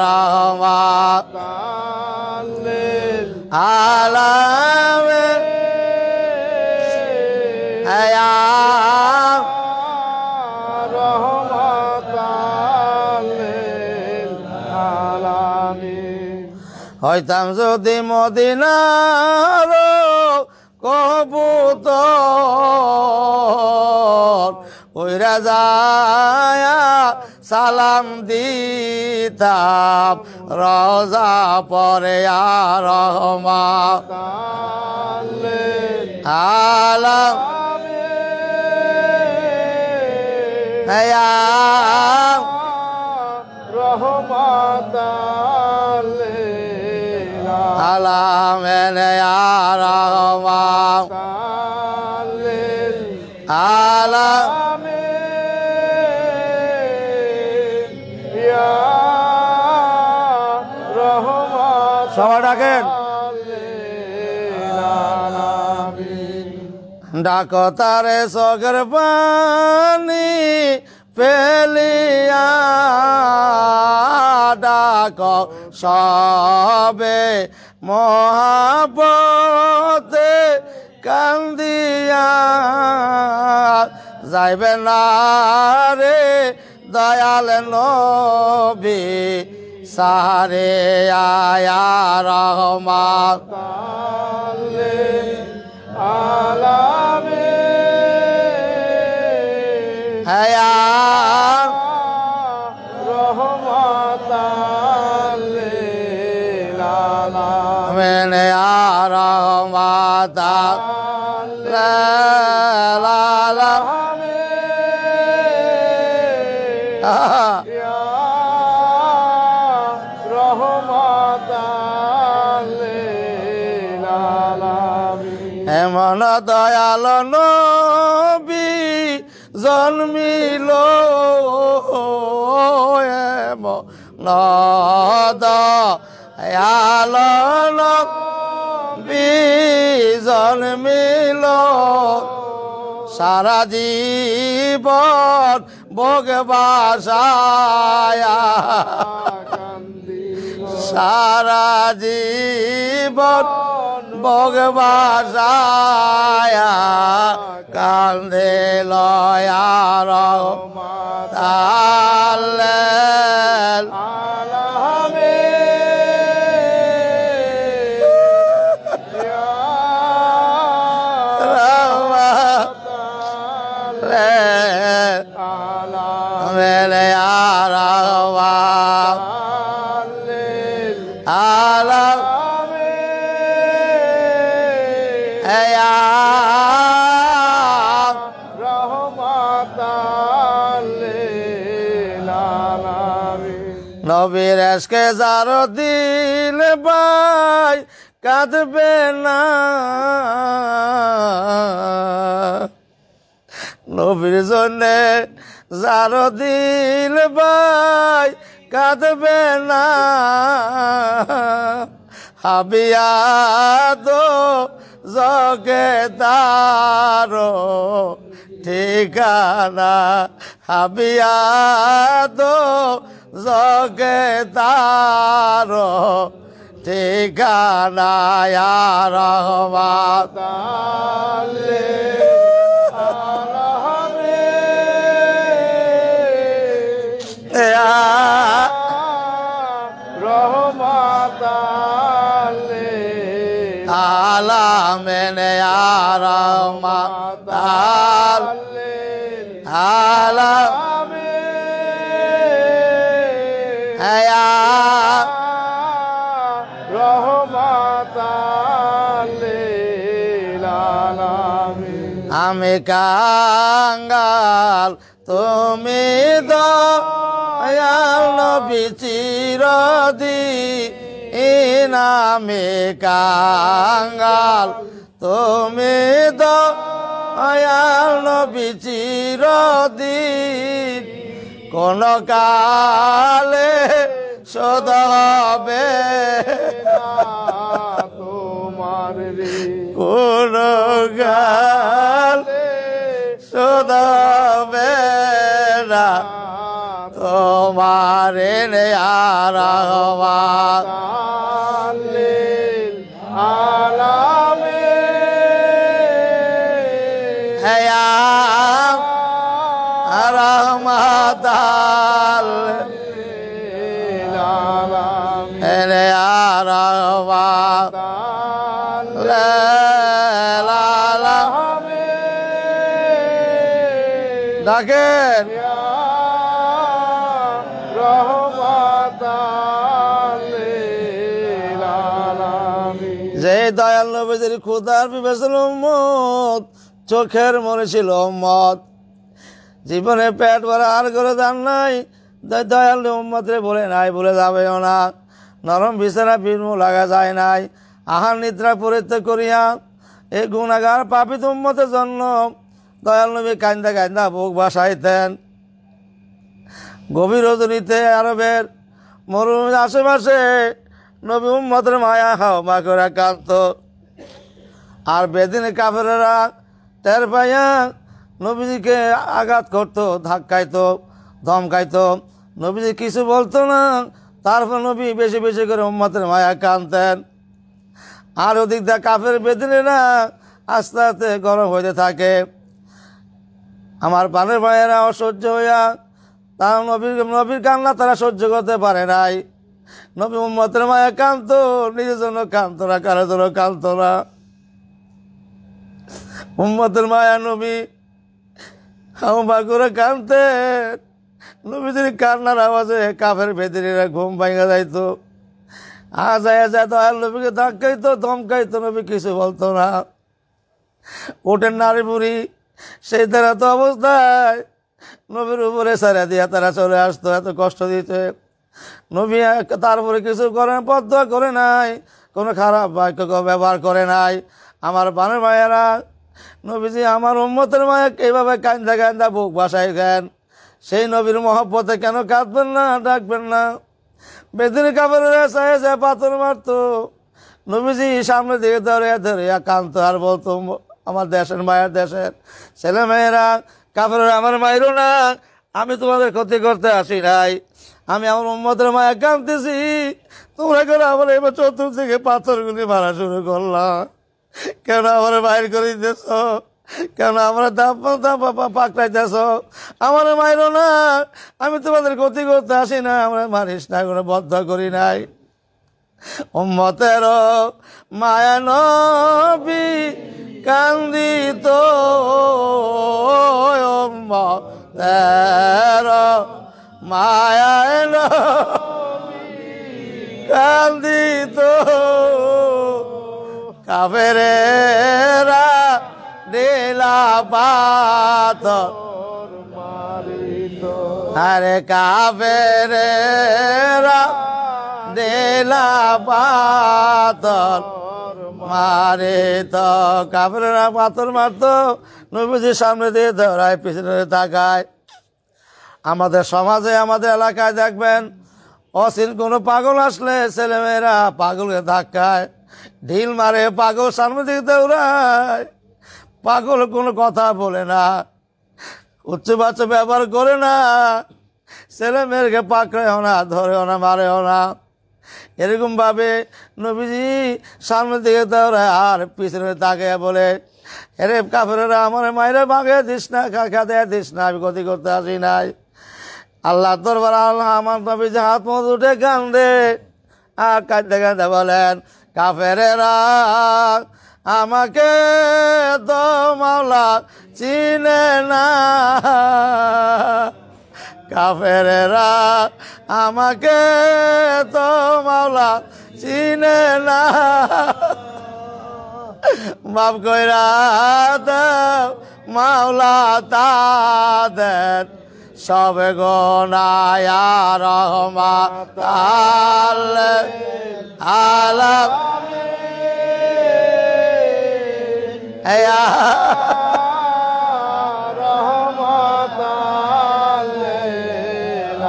রহমাতাল আলামে আয়া রহমাতাল আলামিন হইতাম যদি মদিনার কবুতর ওইরা যায় সালাম দিতাম রোজা পরে রহমত আলাম রহমত আলামেন রহমত সবাই ডাকেন ডাকো তারে চোখের পানি ফেলিয়া ডাকো সবে মহাপতে কান্দিয়া যাইবে না রে দয়াল নবী সারে আয়া রহমান হ্যাঁ মেনে রহমাতা লালা এমন দয়াল নবী জন্মিল এমন দয়াল নবী জন্মিল সারা জীবন ভোগবাসায়া সারা জীবন ভোগবাসায়া কান্দে লয়ার তাল্লেল মেলে আরাওয়া আলা এয়া নবীর এসকে যার দিল ভাই কাঁদবে না নবীর জন্যে যার দিল ভাই কাঁদবে না হাবিয়া দো জগে তার ঠিকানা হাবিয়া দো জগে তার ঠিকানা রহমান আলামেনে রহমান আলা হ্যাঁ আমি কাঙ্গাল তুমি দয়াল নবী চিরদিন আমি কাঙ্গাল তুমি দয়াল নবী চিরদিন কোন কালে শোধ হবে তোমার কোন কালে শোধ হবে না তোমার রহমান রহমাতাল ডাকেন যে দয়াল নবীর খোদার বিবেচন উম্মত চোখের মনে ছিল উম্মত জীবনে পেট ভরা আর করে দান নাই দয়াল উম্মতরে বলে নাই বলে যাবেও না নরম বিছানা বিমু লাগা যায় নাই আহার নিদ্রা পরিত্যাগ করিয়া এই গুণাগার পাপিত উম্মতের জন্য দয়াল নবী কান্দা কান্দা বুক ভাসাইতেন গভীর রজনীতে আরবের মরুভূমির আশেপাশে নবী উম্মতের মায়া হাও মা করে কাঁদত। আর বেদিনে কাফেরেরা টের পাইয়া নবীজিকে আঘাত করতো, ধাক্কাইতো, ধমকাইতো, নবীজি কিছু বলতো না। তারপর নবী বেশি বেশি করে উম্মতের মায়া কাঁদতেন। আর ওদিক দিয়ে কাফের বেদিনেরা আস্তে আস্তে গরম হইতে থাকে। আমার প্রাণের ভাইয়েরা অসহ্য হইয়া তারা নবীর কান্না তারা সহ্য করতে পারে নাই। নবী উম্মতের মায়া কাঁদতো, নিজের জন্য কাঁদতো না, কারোর জন্য কাঁদতো না। উম্মতের মায়া নবী হাউমা করে কাঁদতেন। নবীদের কান্নার আওয়াজে কাফের বেদিনীরা ঘুম ভাঙা যাইতো। যায় দয়াল নবীকে ধাক্কাইতো, ধমকাইতো, নবী কিছু বলতো না। ওঠেন নারী বুড়ি সেই তারা তো অবস্থায় নবীর উপরে সারা দিয়া তারা চলে আসতো, এত কষ্ট দিতে। নবী তারপরে কিছু করেন, পদ্মা করে নাই, কোনো খারাপ বাক্য ব্যবহার করে নাই। আমার বানের মায়েরা নবীজি আমার উম্মতের মায়া এইভাবে কান্দা কান্দা বুক বাসায় দেন। সেই নবীর মহব্বতে কেন কাঁদবেন না, ডাকবেন না? বেদিনী কাপড়ের চাইছে পাথর মারতো, নবীজি সামনে দিকে ধরিয়া ধরিয়া কাঁদতো আর বলতো আমার দেশের মায়ের দেশের ছেলে মেয়েরা কাপড়ের আমার মায়েরও না, আমি তোমাদের ক্ষতি করতে আসি নাই, আমি আমার উম্মতের মায়া কাঁদতেছি। তোমরা কেন আমার এবার চতুর্দিকে পাথরগুলি মারা শুরু করলাম? কেন আমার বাইর করে দিতেছ? কেন আমরা পাকড়াইতেছ? আমার মায়েরও না, আমি তোমাদের ক্ষতি করতে আসি না, আমরা মারিস না, কোনো বদ্ধ করি নাই। উম্মতের মায়া নবী কান্দিত, উম্মতের মায়া নবী কান্দিত, কাফেরেরা দিলা পাথর মারিত, আরে কাফেরেরা দিলা পাথর মারিত। কাফেরেরা পাথর মারতো, নবীজির সামনে দিয়ে ধরায়, পিছনে তাকায়। আমাদের সমাজে আমাদের এলাকায় দেখবেন অচিন কোনো পাগল আসলে ছেলেমেয়েরা পাগলকে ধাক্কায়, ঢিল মারে, পাগল সামনে দিকে দৌড়ায়। পাগল কোনো কথা বলে না, উচ্চ বাচ্চা ব্যবহার করে না, ছেলে মেয়েকে পাকড়েও না, ধরেও না, মারেও না। এরকম ভাবে নবীজি সামনের দিকে দৌড়ায় আর পিছনে তাকে বলে, এরে কাফেরেরা আমার মায়েরা ভাগে দিস না, খাতে দিস না, আমি ক্ষতি করতে আসি নাই। আল্লাহ দরবার আল্লাহ আমার নবীজি হাত মত উঠে কান্দে আর কাঁদতে কাঁদতে বলেন, কাফেরেরা আমাকে তো মাওলা চিনে না, কাফেরেরা আমাকে তো মাওলা চিনে না, মাফ কইরা দাও মাওলা তাদের সব গুনাহ রহমত আলামিন, ইয়া রহমত লিল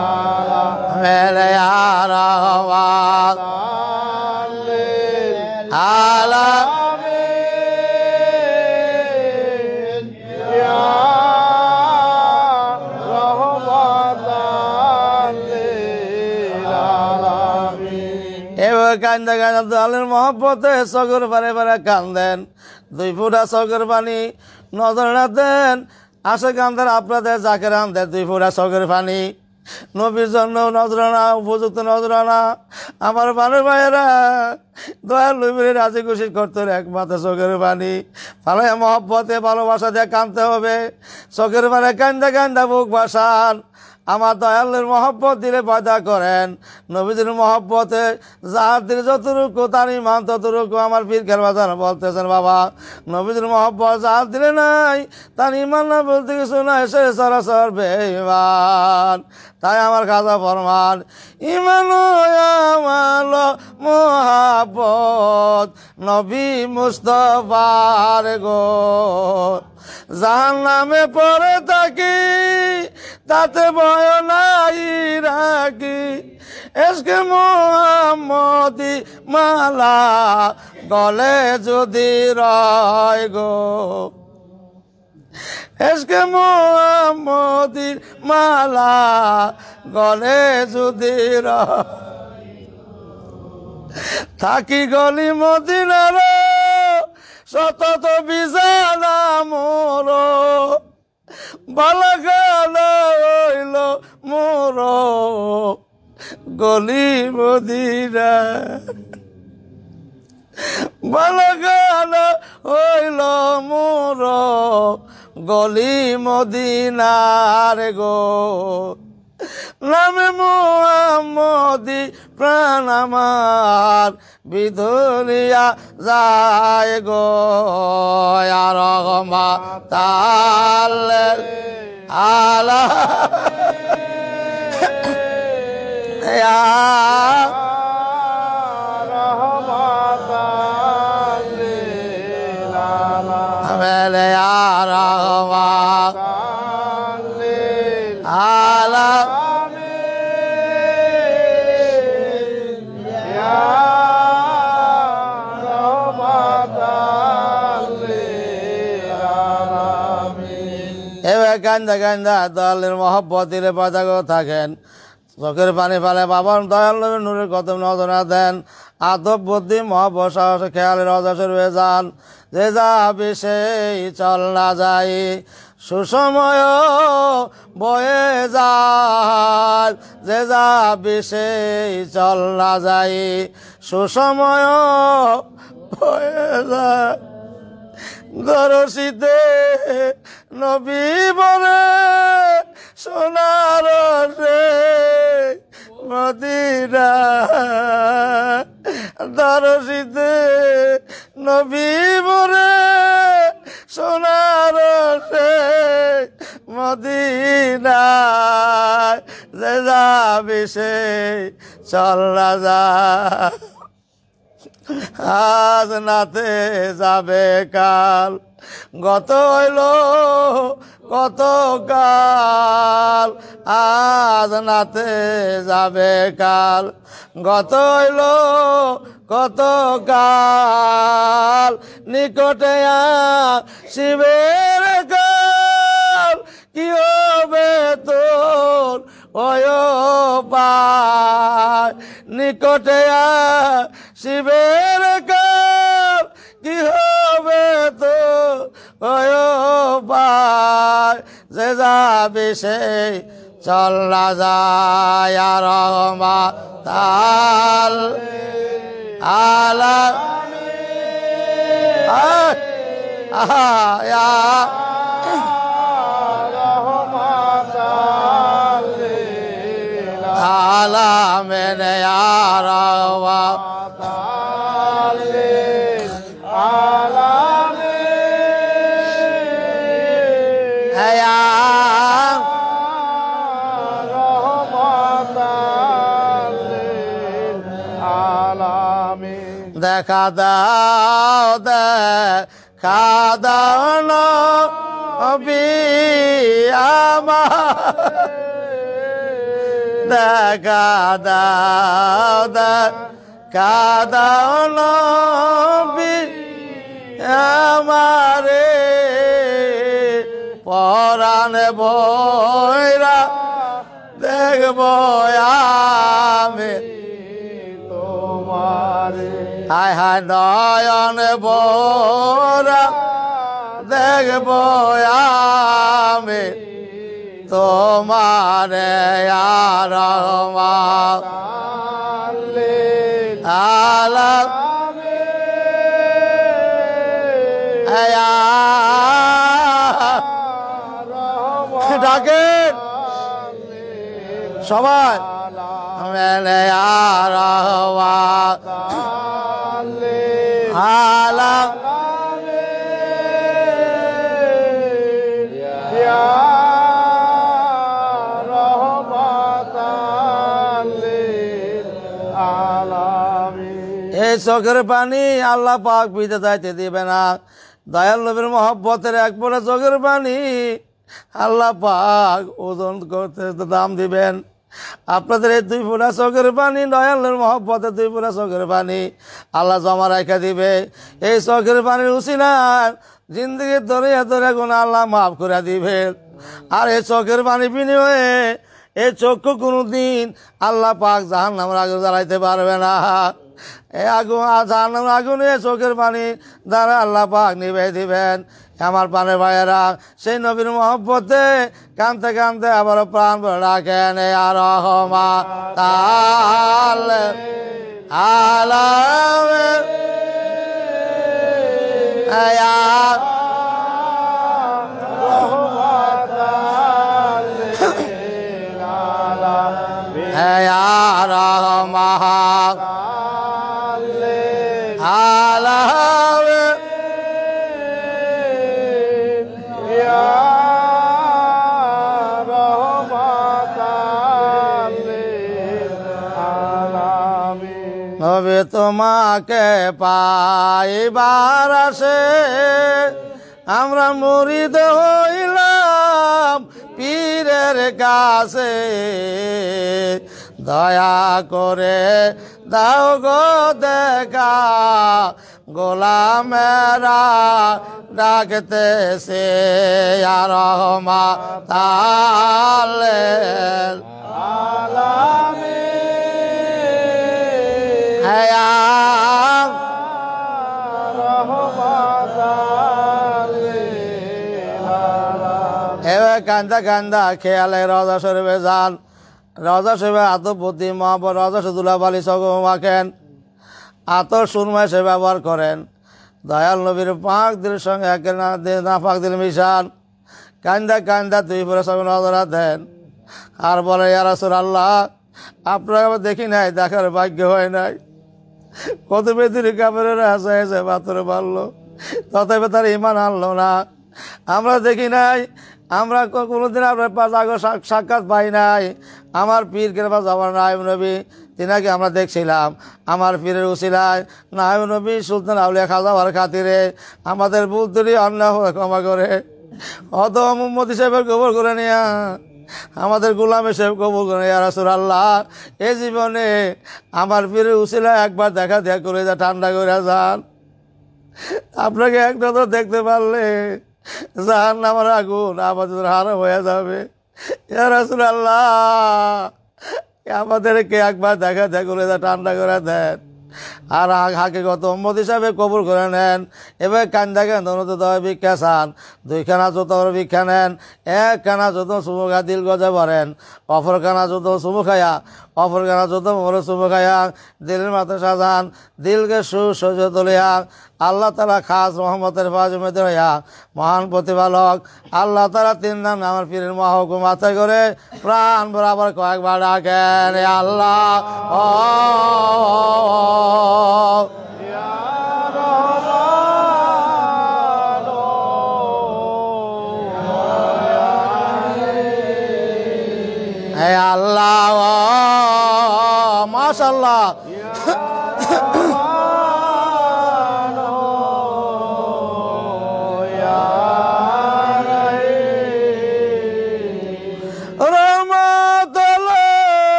আলামিন, ইয়া রহমত লিল আলামিন, ইয়া কান্দা কান্দা দলের মহব্বতে চোখের পারে পারে কান্দেন। 2 ফোঁটা চোখের পানি নজর না দেন, আসে কান্দেন আপনাদের জাকের আনদের 2 ফোঁটা চোখের পানি। নবীর জন্য নজরানা, উপযুক্ত নজরানা। আমার বানের ভাইয়েরা দয়াল নবীর রাজি খুশি করতে একমাত্র চোখের পানি ফালাইয়া মহব্বতে ভালোবাসা দিয়ে কাঁদতে হবে। চোখের পানি কান্দা কান্দা বুক ভাসান। আমার দয়ালের মহব্বত দিলে পয়দা করেন, নবীদের মহব্বতে যার দিলে যতটুকু তার ইমান ততটুকু। আমার পীর খেলবাজার বলতেছেন, বাবা নবীদের মহব্বত যার দিলে নাই তার ইমান না বলতে কিছু নাই, সে সরাসর বেঈমান। তাই আমার খাজা ফরমান, ইমান আমার মহব্বত নবী মুস্তাফার গো, জাহান্নামে পড়ে থাকি তাতে ভয় নাই রাখি, এসকে মোহাম্মদি মালা গলে যদি রয় গো এসকে মোহাম্মদির মালা গলে যদি রয় থাকি গলি মদিনার সতত বিছানা মোর বালাগাল হইল মোর গলি মদিনা বালাগাল হইল মোর গলি মদিনার গো নামে মোহাম্মদি প্রাণ আমার বিধুলিয়া যায় গো আর তাল আলা মেলে আর আলা এবার কান্দা কান্দা দলের মহব্বতিরে পদাগ থাকেন চোখের পানি ফেলে বাবার দয়াল নবীর নূরের কদম নজরা দেন আদব বুদ্ধি মহব্বত সাহস খেয়ালের অজসর হয়ে যান যে যাবি সেই চল না যাই সুসময় বয়ে যায় যে যাবি সেই চল না যাই সুসময় বয়ে যায় দরশিতে নবী বলে সোনার রে মদিনা দরশিতে নবী বলে সোনার রে মদিনা যে যাবি সেই চল না যায় আজ নাতে যাবে কাল গত হইল কত কাল আজ নাতে যাবে কাল গত হইল কত কাল নিকটে শিবের কাল কি হবে তোর ওয় পায় নিকটে শিবের কাল কি হবে তো ওয় পায় যে যাবে সেই চল না যায় রহমা তাল আলা আলা মেনে আরাওয়া দেখা দাও দেখা দাও নবী আমার দেখা দাও দেখা দাও নবী আমারে পরাণে বইরা দেখব আমি তোমারে হায় হায় নয়ন বরা দেখব আমি তোমারে আর আলা ডাকেন সবাই মেলে আর আলা এই চোখের পানি আল্লাহ পাক পিতে যাইতে দিবে না দয়াল নবীর মহব্বতের একবারে চোখের পানি আল্লাহ পাক ওজন করতে দাম দিবেন। আপনাদের এই 2 ফোঁটা চোখের পানি দয়ালের মহব্বতে 2 ফোঁটা চোখের পানি আল্লাহ জমা রাখা দিবে। এই চোখের পানির উসিলায় জিন্দগির দরিয়া দরিয়া গুনাহ আল্লাহ মাফ করে দিবে। আর এই চোখের পানি বিনিময়ে এই চক্ষু কোনোদিন আল্লাহ পাক জাহান্নামের আগুন জ্বালাইতে পারবে না। এই আগুন জাহান্নামের আগুনে চোখের পানি দ্বারা আল্লাহ পাক নিভাই দিবেন। আমার পানে ভাইয়েরা সেই নবীর মহব্বতে কানতে কানতে আবার প্রাণ ভরে রাখেন আর রহমাত আলামিন নবী তোমাকে পাইবার আসে আমরা মুরিদ হইলাম পীরের কাছে। দয়া করে দাও গো দেখা গোলামেরা ডাকতেছে আর রহমাত আলামিন। এবার কান্দা কান্দা খেয়ালে রওজা শরীফে যান। রওজা শরীফে আতপতি মহাপর রওজা দুলাভ আলী সগম মাখেন, আতর সুরমায় সে ব্যবহার করেন। দয়াল নবীর পাক দিলের সঙ্গে একে না পাক দিল মিশান। কান্দা কান্দা 2 ফোঁটা সঙ্গে নজরা দেন আর বলে ইয়া রাসূলুল্লাহ আপনাকে আবার দেখি নাই, দেখার ভাগ্য হয় নাই। কত বেদির কাপড়েরা আসে এসে পাথরে মারলো, তথাপি তার ইমান আনলো না। আমরা দেখি নাই, আমরা কোনোদিন আপনার পাশ আগে সাক্ষাৎ পাই নাই। আমার পীর কেরবা যাবার নায়েব নবী তিনাকে আমরা দেখছিলাম। আমার পীরের উসিলায় নায়েব নবী সুলতান আউলিয়া খাজাবার খাতিরে আমাদের ভুল ত্রুটি অন্যায় ক্ষমা করে অত মুহাম্মদ হিসেবে কবর করে নিয়া আমাদের গোলাম হিসেবে কবুল করে ইয়া রাসূলুল্লাহ। এই জীবনে আমার পীরের উসিলায় একবার দেখা করে যা ঠান্ডা করে যান। আপনাকে এক নজর দেখতে পারলে জাহান্নামের আগুন আমাদের হারাম হয়ে যাবে। ইয়া রাসূলুল্লাহ আমাদেরকে একবার দেখা করে যা ঠান্ডা করে দেন আর হাকিগত উম্মত হিসাবে কবুল করে নেন। এবার কান্দা কান্দনতে দয় ভিক্ষা চান, 2খানা জুতো ভিক্ষা নেন। 1খানা জুতো চুমুখা দিল গজে ভরেন, অপরখানা জুতো চুমু খায়া অপরখানা জুতো মোরে চুমু খায়া দিলের মাথা সাজান। দিলকে সুসজ্জ তুলিয়া আল্লাহ তাআলা খাস রহমতের ফাজমেতে হইয়া মহান প্রতিপালক আল্লাহ তাআলা 3 নাম আমার পীরের মহাহুকুম মাথায় করে প্রাণ বরাবর কয়েকবার ডাকেন আল্লাহ হে আল্লাহ মাশাআল্লাহ।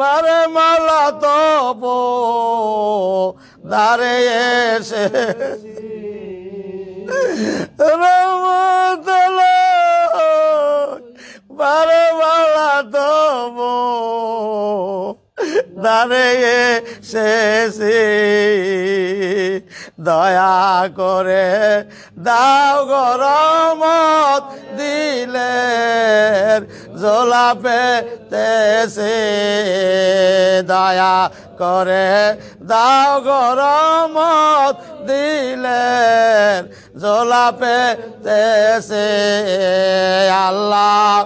বারে মালা তব দারে এসে বারে মালা তব দারে এসেছি দয়া করে দাও গরমত দিলের জোলা পেতেছে দয়া করে দাও গরমত দিলের জোলা পেতেছে আল্লাহ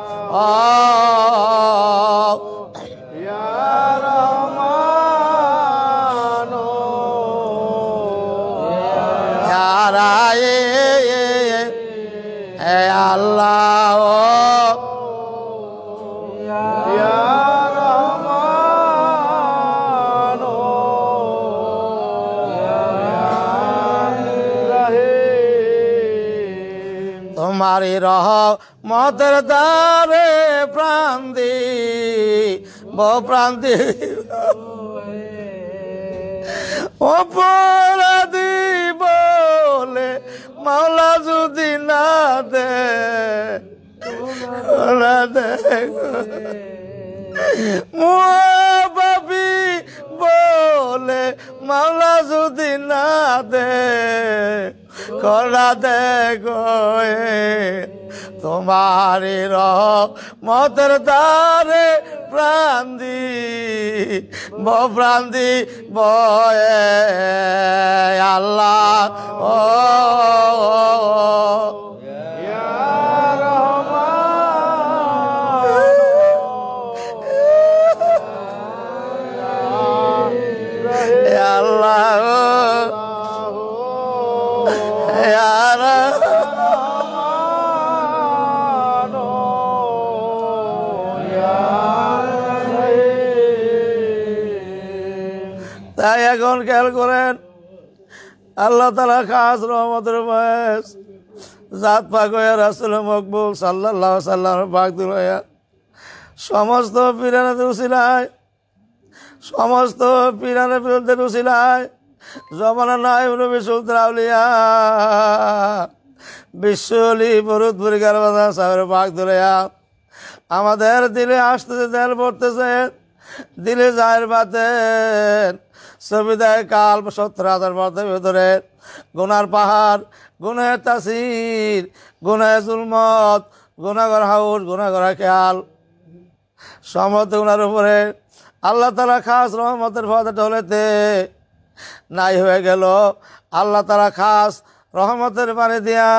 আল্লাহ তোমারি মতের দ্বারে প্রাণ দিব প্রাণ দিব অপরাধী বলে মাওলা যদি না দে মুআফি বলে মাওলা যদি না দে করা দে গো তোমারি রহমতের দ্বারে প্রাণ দিব আল্লাহ ও তাই এখন খেয়াল করেন আল্লাহ তাআলা খাস রহমতের বয়স জাত পাক হইয়া রাসূল মকবুল সাল্লাল্লাহু আলাইহি সাল্লাম পাক দুলাইয়া সমস্ত পীরানের উসিলায় সমস্ত পীরানের বিরুদ্ধে উসিলায় জমানা নাই নবী সুলতান আউলিয়া বিশ্বলি ফরিদপুরি কারবালা সাহেবের পাক দুলাইয়া আমাদের দিলে আসতেছে দেল পড়তেছে দিলে জাহের বাতেন সুবিধায় কাল ৭০,০০০ মধ্যে ভিতরে গুনার পাহাড় গুনাহের তাসির গুনাহে জুলমত গুনাহগার হাউস গুনাহগার খেয়াল সমস্ত গুনার উপরে আল্লাহ তাআলা খাস রহমতের ফাদা ঢলেতে নাই হয়ে গেল আল্লাহ তাআলা খাস রহমতের পানি দিয়া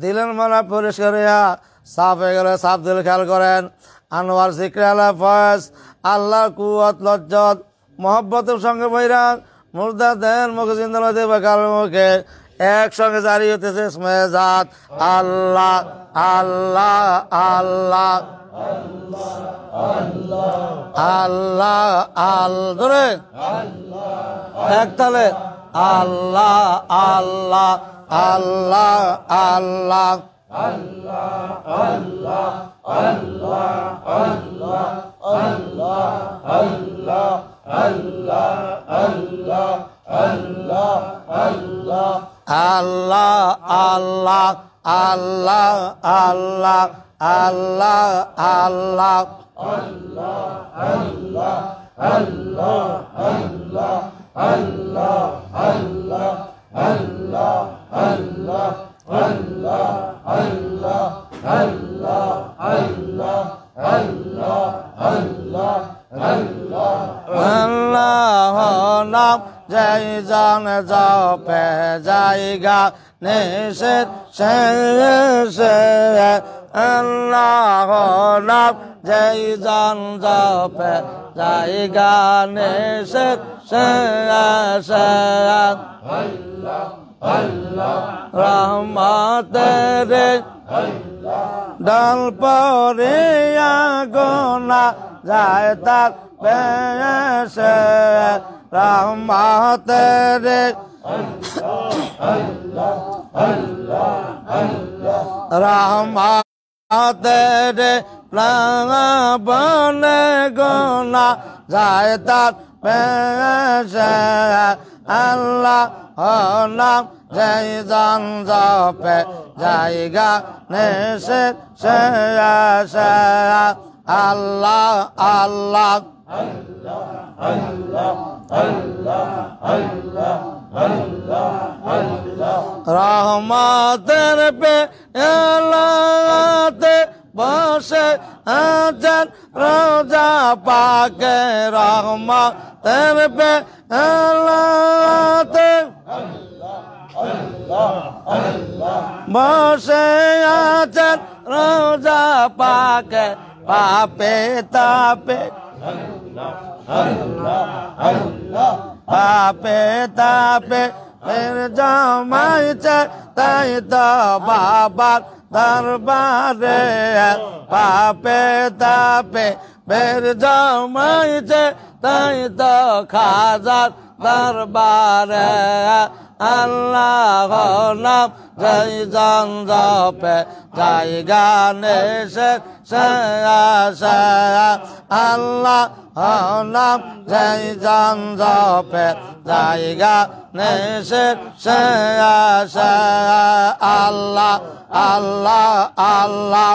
দিলের মালা পরিষ্কার হইয়া সাফ হয়ে গেল সাফ দিল খেয়াল করেন আনোয়ার জিক্রে আল্লাহ ফয়েজ আল্লাহর কুয়াত লজ্জত মহব্বতের সঙ্গে বৈরা মুর্দা দেন মুখে জিন্দাল দেবে কাল মুখে একসঙ্গে জারি হতেছে জাত আল্লাহ আল্লাহ আল্লাহ আল্লাহ ধরে এক তালে আল্লাহ আল্লাহ আল্লাহ আল্লাহ আল্লাহ আল্লাহ আল্লাহ আল্লাহ আল্লাহ আল্লাহ নাম জয় জান জপে জায়গা নিষেধ সে আল্লাহ নাম জয় জান জপে জায়গা নিষেধ সে রহমতের ডাল পরে গোনা যায় তার পেশে রহমতের রহমতের বনে গোনা যায় তার পেশে আল্লাহ নাম জয় জান জপে জায়গা নেশে আল্লাহ আল্লাহ রহমতের পেলাতে বসে আছেন রোজা পাকে রহমতের পেলাতে বসে আছেন রোজা পাকে পাপে তাপে পাপে তাপে ফের জমাইছে তাই তো বাবার দরবারে পাপে তাপে ফের জমাইছে তাই তো খাজার দরবারে আল্লাহ নাম জয় জন জপে জায়গা নেশে আল্লাহ নাম জয় জন জপে জায়গা নেশে আল্লাহ আল্লাহ আল্লাহ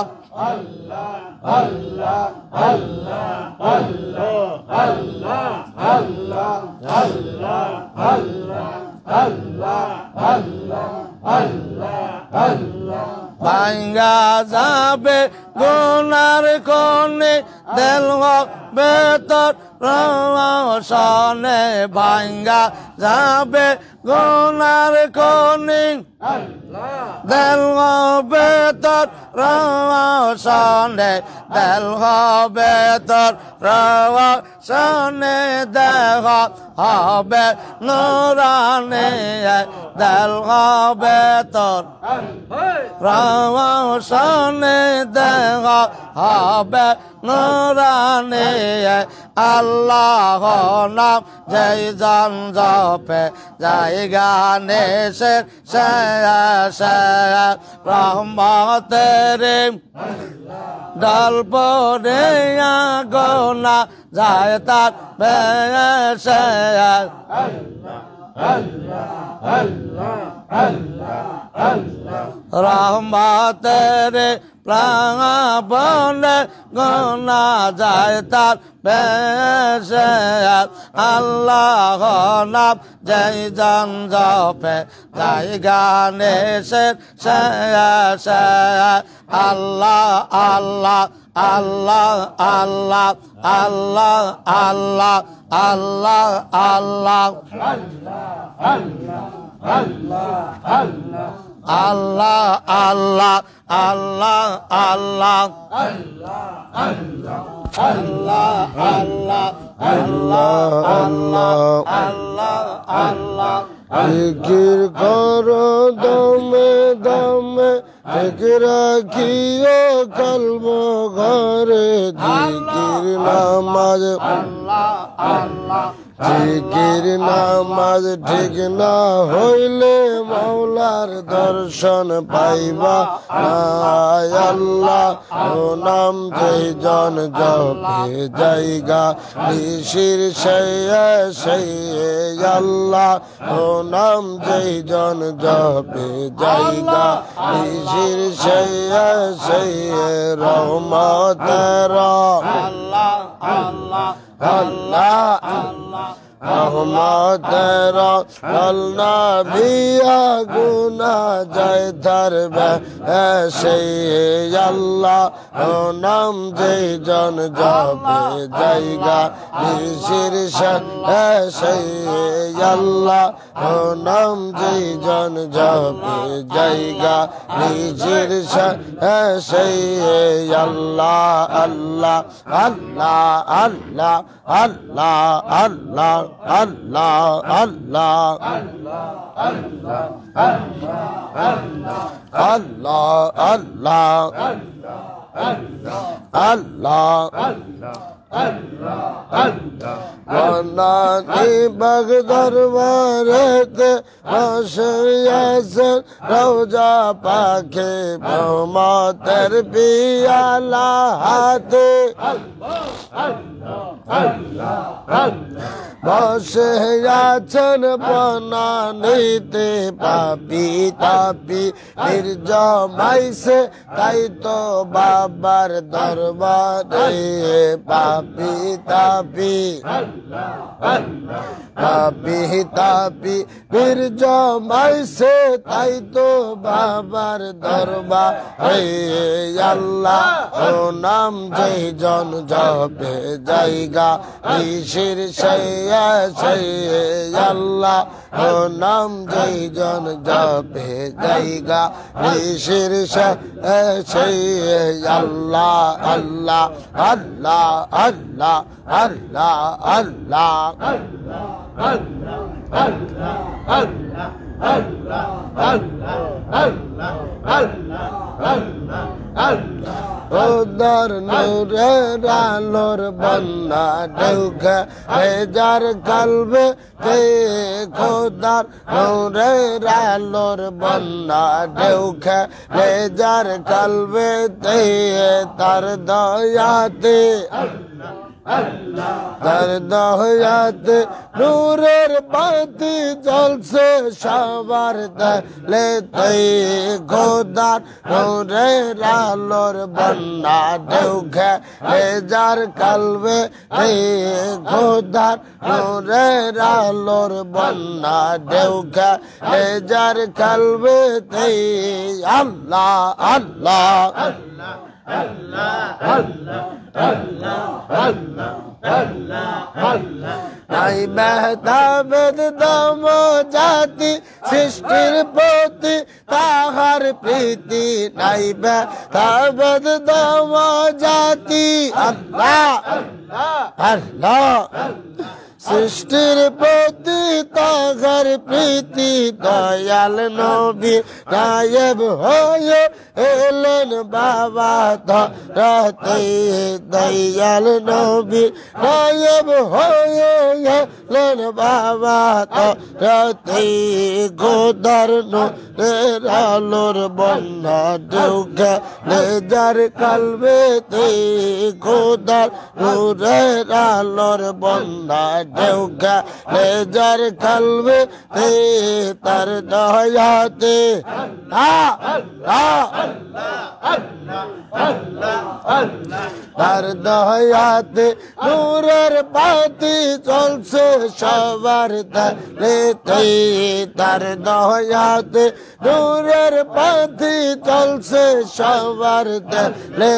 ভাঙ্গা যাবে গুনার কোণে দেল বেতর রওশনে ভাঙ্গা যাবে গুনার কোণে দেল বেতর রওশনে দেল বেতর রওশনে দেহ হবে নুরানে দেল বেতর রওশনে দেহ হবে নুরানে আল্লাহ নাম জয় জন জপে জায়গা নেশে রহমতের ডাল পরে গোনা যায় তার বেশে রহমতের প্রাণ গোনা যায় তার বেশে আল্লাহ নাম জয় জন জপে জায়গা নেশে আল্লাহ আল্লাহ আল্লাহ আল্লাহ আল্লাহ আল্লাহ আল্লাহ আল্লাহ আল্লাহ আল্লাহ আল্লাহ আল্লাহ আল্লাহ আল্লাহ আল্লাহ আল্লাহ আল্লাহ জিকির করো দমে দমে ঠিক রাখিও কলব ঘরে জিকির নামাজ জিকির নামাজ ঠিক না হইলে মৌলার দর্শন পাইবা আল্লাহ ও নাম যেই জন জপে জায়গা নিশির সেই আল্লাহ ও নাম যেই জন জপে জায়গা নিশির সেই রহমতের আল্লাহ আল্লাহ আল্লাহ রহমতের নবিয়া গুনা যায় ধরবে সেই আল্লাহ ও নাম যেই জন জপে জায়গা নিশির সেই আল্লাহ ও নাম যেই জন জপে জায়গা নিশির সেই আল্লাহ আল্লাহ আল্লাহ আল্লাহ আল্লাহ আল্লাহ আল্লাহ আল্লাহ আল্লাহ আল্লাহ মনানি বাগ দরবারেতে বসে আছেন রওজা পাখি রহমতের পিয়ালা হাতে বসে আছেন বনানীতে পাপি তাপি নির্জমাইছে তাই তো বাবার দরবারে পাপি তাপি পাপি তাপি নির্জমাইছে তাই তো বাবার দরবারে আল্লাহ ও নাম যেই জন জপে জায়গা নিশির সেই আল্লাহ ও নাম যেই জন জপে জায়গা নিশির সেই আল্লাহ আল্লাহ আল্লাহ আল্লাহ আল্লাহ আল্লাহ খোদার নূরের আলোর বন্যা ঢেউ খেলে যার কলবে খোদার নূরের আলোর বন্যা ঢেউ খেলে যার কলবে তার দয়াতে তার দয়াতে নূরের বাতি জ্বলছে সবার তালে খোদার নূরের আলোর বন্যা ঢেউ খেলে যার কলবে খোদার নূরের আলোর বন্যা ঢেউ খেলে যার কলবে আল্লাহ আল্লাহ নাই মেহতাবেদ দম জাতি সৃষ্টির প্রতি তাহার প্রীতি নাই মেহতাবেদ দম জাতি আল্লাহ আল্লাহ সৃষ্টির প্রতি তাহার প্রীতি দয়াল নবী গায়েব হয়ে এলেন বাবা ধরাতে দয়াল নবী গায়েব হয়ে এলেন বাবা ধরাতে খোদার নূরের আলোর বন্যা ঢেউ খেলে যার কলবেতে খোদার নূরের আলোর বন্যা ঢেউ খেলে যার কলবেতে তার দয়াতে তার দয়াতে নূরের বাতি জ্বলছে সবার তালে তার দয়াতে নূরের বাতি জ্বলছে সবার তালে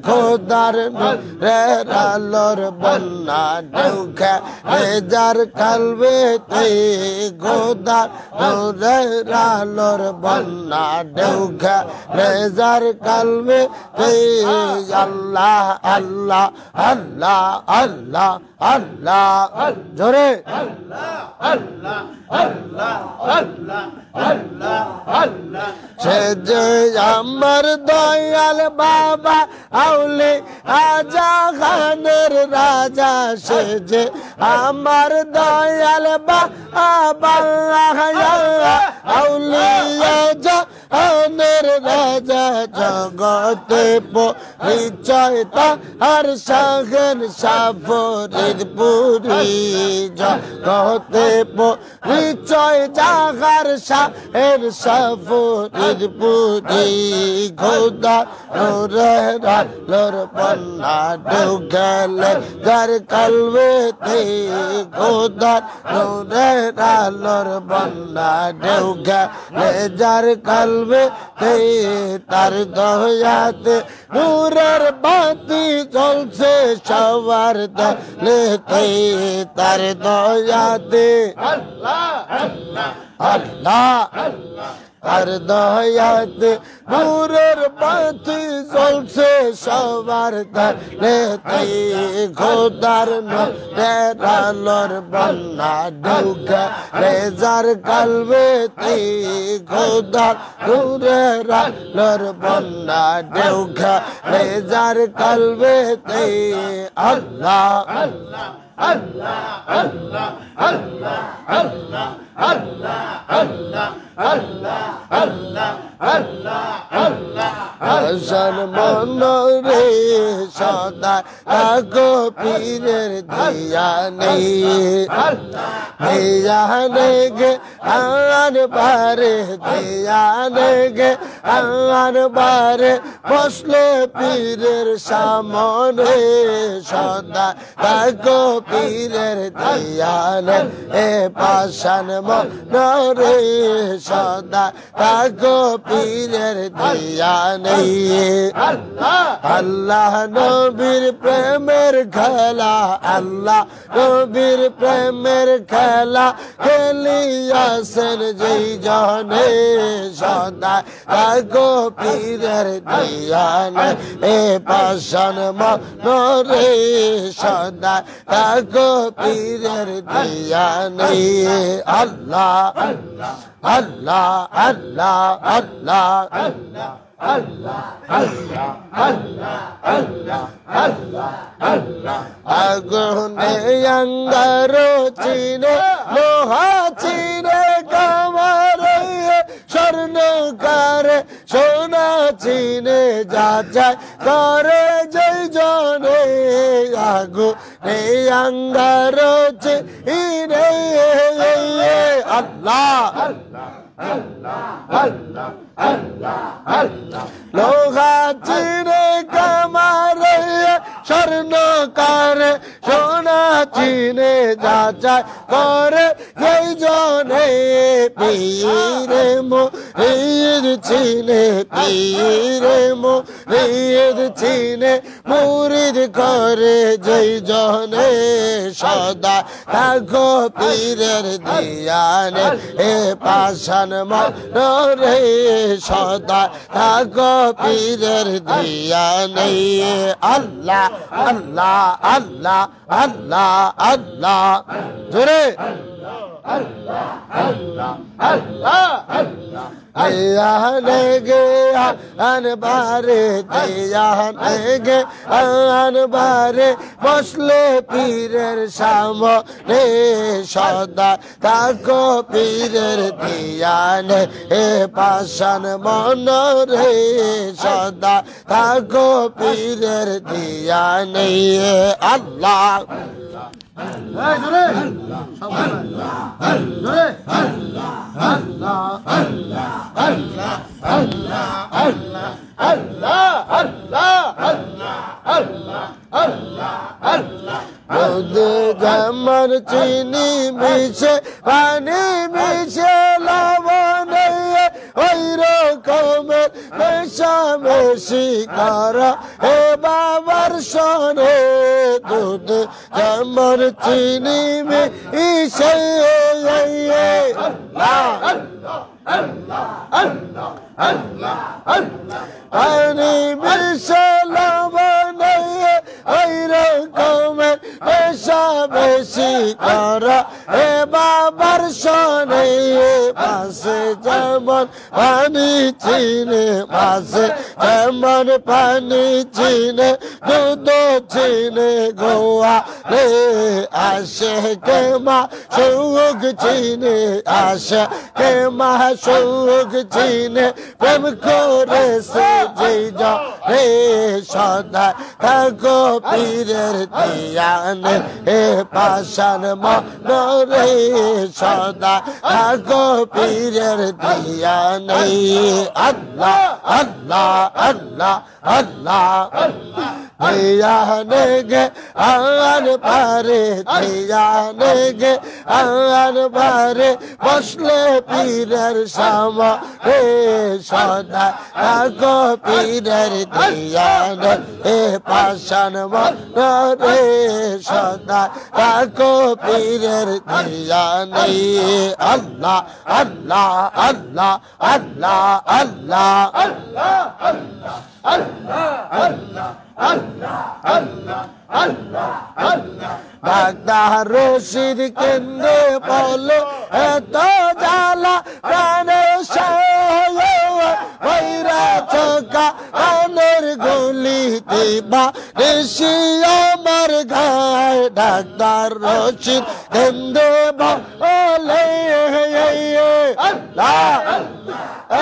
খোদার নূরের আলোর বন্যা ঢেউ খেলে যার কলবেতে খোদার নূরের আলোর বন্যা ঢেউ খেলে যার কলবেতে আল্লাহ আল্লাহ আল্লাহ আল্লাহ আল্লাহ জোরে সে যে আমার দয়াল বাবা আউলে আজা খানের রাজা সে যে আমার দয়াল বাবা আউলে আজা খানের রাজা জগতে পরিচয় তার শাহেন ফরিদপুরি জগতে পরিচয় জাগার শাহেন ফরিদপুরি খোদা নূরের আলোর বন্যা ঢেউ খেলে যার কলবেতে খোদা নূরের আলোর বন্যা ঢেউ খেলে যার কলবেতে তার দয়াতে নূরের বাতি জ্বলছে সবার তালেতে তার দয়াতে আল্লাহ আল্লাহ তার দয়াতে নূরের বাতি জ্বলছে সবার তালেতে খোদার নূরের আলোর বন্যা ঢেউ খেলে যার কলবেতে খোদার নূরের আলোর বন্যা ঢেউ খেলে যার কলবেতে আল্লাহ আল্লাহ আল্লাহ আল্লাহ আল্লাহ আল্লাহ আল্লাহ আল্লাহ আল্লাহ আল্লাহ আল্লাহ আল্লাহ হাসান মনোরে সদা আগো পীরের দিয়ানে দিয়ানে গে আন বারে দিয়ানে গে আন বারে বসলে পীরের সামনে সদা আগো পীরের দিয়ানে এ পাশান মনোরে সদা আগো পীরের দিয়ানে আল্লাহ নবীর প্রেমের খেলা আল্লাহ নবীর প্রেমের খেলা খেলিয়াছেন যেই জনে সদা আগো পীরের দিয়ানে এ পাশান মনোরে সদা আগো পীরের দিয়ানে আল্লাহ আল্লাহ আল্লাহ আল্লাহ আগুনে অঙ্গার চিনে লোহা চিনে কামারে স্বর্ণকারে সোনা চিনে যা যায় করে জয় জনে আগুনে অঙ্গার চিনে আল্লাহ লোহা চিনে কামারে স্বর্ণকারে সোনা চিনে যা চায় করে এই জনে পীরে মুরিদ চিনে পীরে মুরিদ চিনে মুরিদ করে যেই জনে সদা থাকো পীরের দিয়ানে এ পাশান মরে সদা থাকো পীরের দিয়ানে আল্লাহ আল্লাহ আল্লাহ আল্লাহ আল্লাহ জোরে দিয়ানে গে আনবারে দিয়ানে গে আনবারে বসলে পীরের সামনে সদা থাকো পীরের দিয়ানে এ পাশান মনরে সদা থাকো পীরের দিয়ানে আল্লাহ যেমন চিনি মিশে পানি মিশে লবণে ওই রকমের মেশামেশি করা হে বাবার সনে দুধ যেমন চিনি মিশে পানি মিশে লবণে ওই রকমের মেশামেশি করা হে বাবার সনে পাশে যেমন পানি চিনে পাশে যেমন পানি চিনে দুধ চিনে গোয়া রে আসে কে মা সুখ চিনে আসে কে মা সুখ চিনে প্রেম করে সে যেই রে সদা থাকো পীরের দিয়ানে হে পাশান মনরে সদা থাকো পীরের দিয়ানে আল্লাহ আল্লাহ আল্লাহ আল্লাহ দিয়ানে গে আন পারে দিয়ানে গে আন পারে বসলে পীরের সামনে সদা থাকো পীরের দিয়ানে এ পাশান মনরে সদা থাকো পীরের দিয়ানে আল্লাহ আল্লাহ আল্লাহ আল্লাহ আল্লাহ ডাক্তার রশিদ কেন্দ্রে বলে এত জ্বালা প্রাণে বৈরা চোখা কানের গুলি দিবা ঋষি আমার গায়ে ডাক্তার রশিদ কেন্দ্রে বলে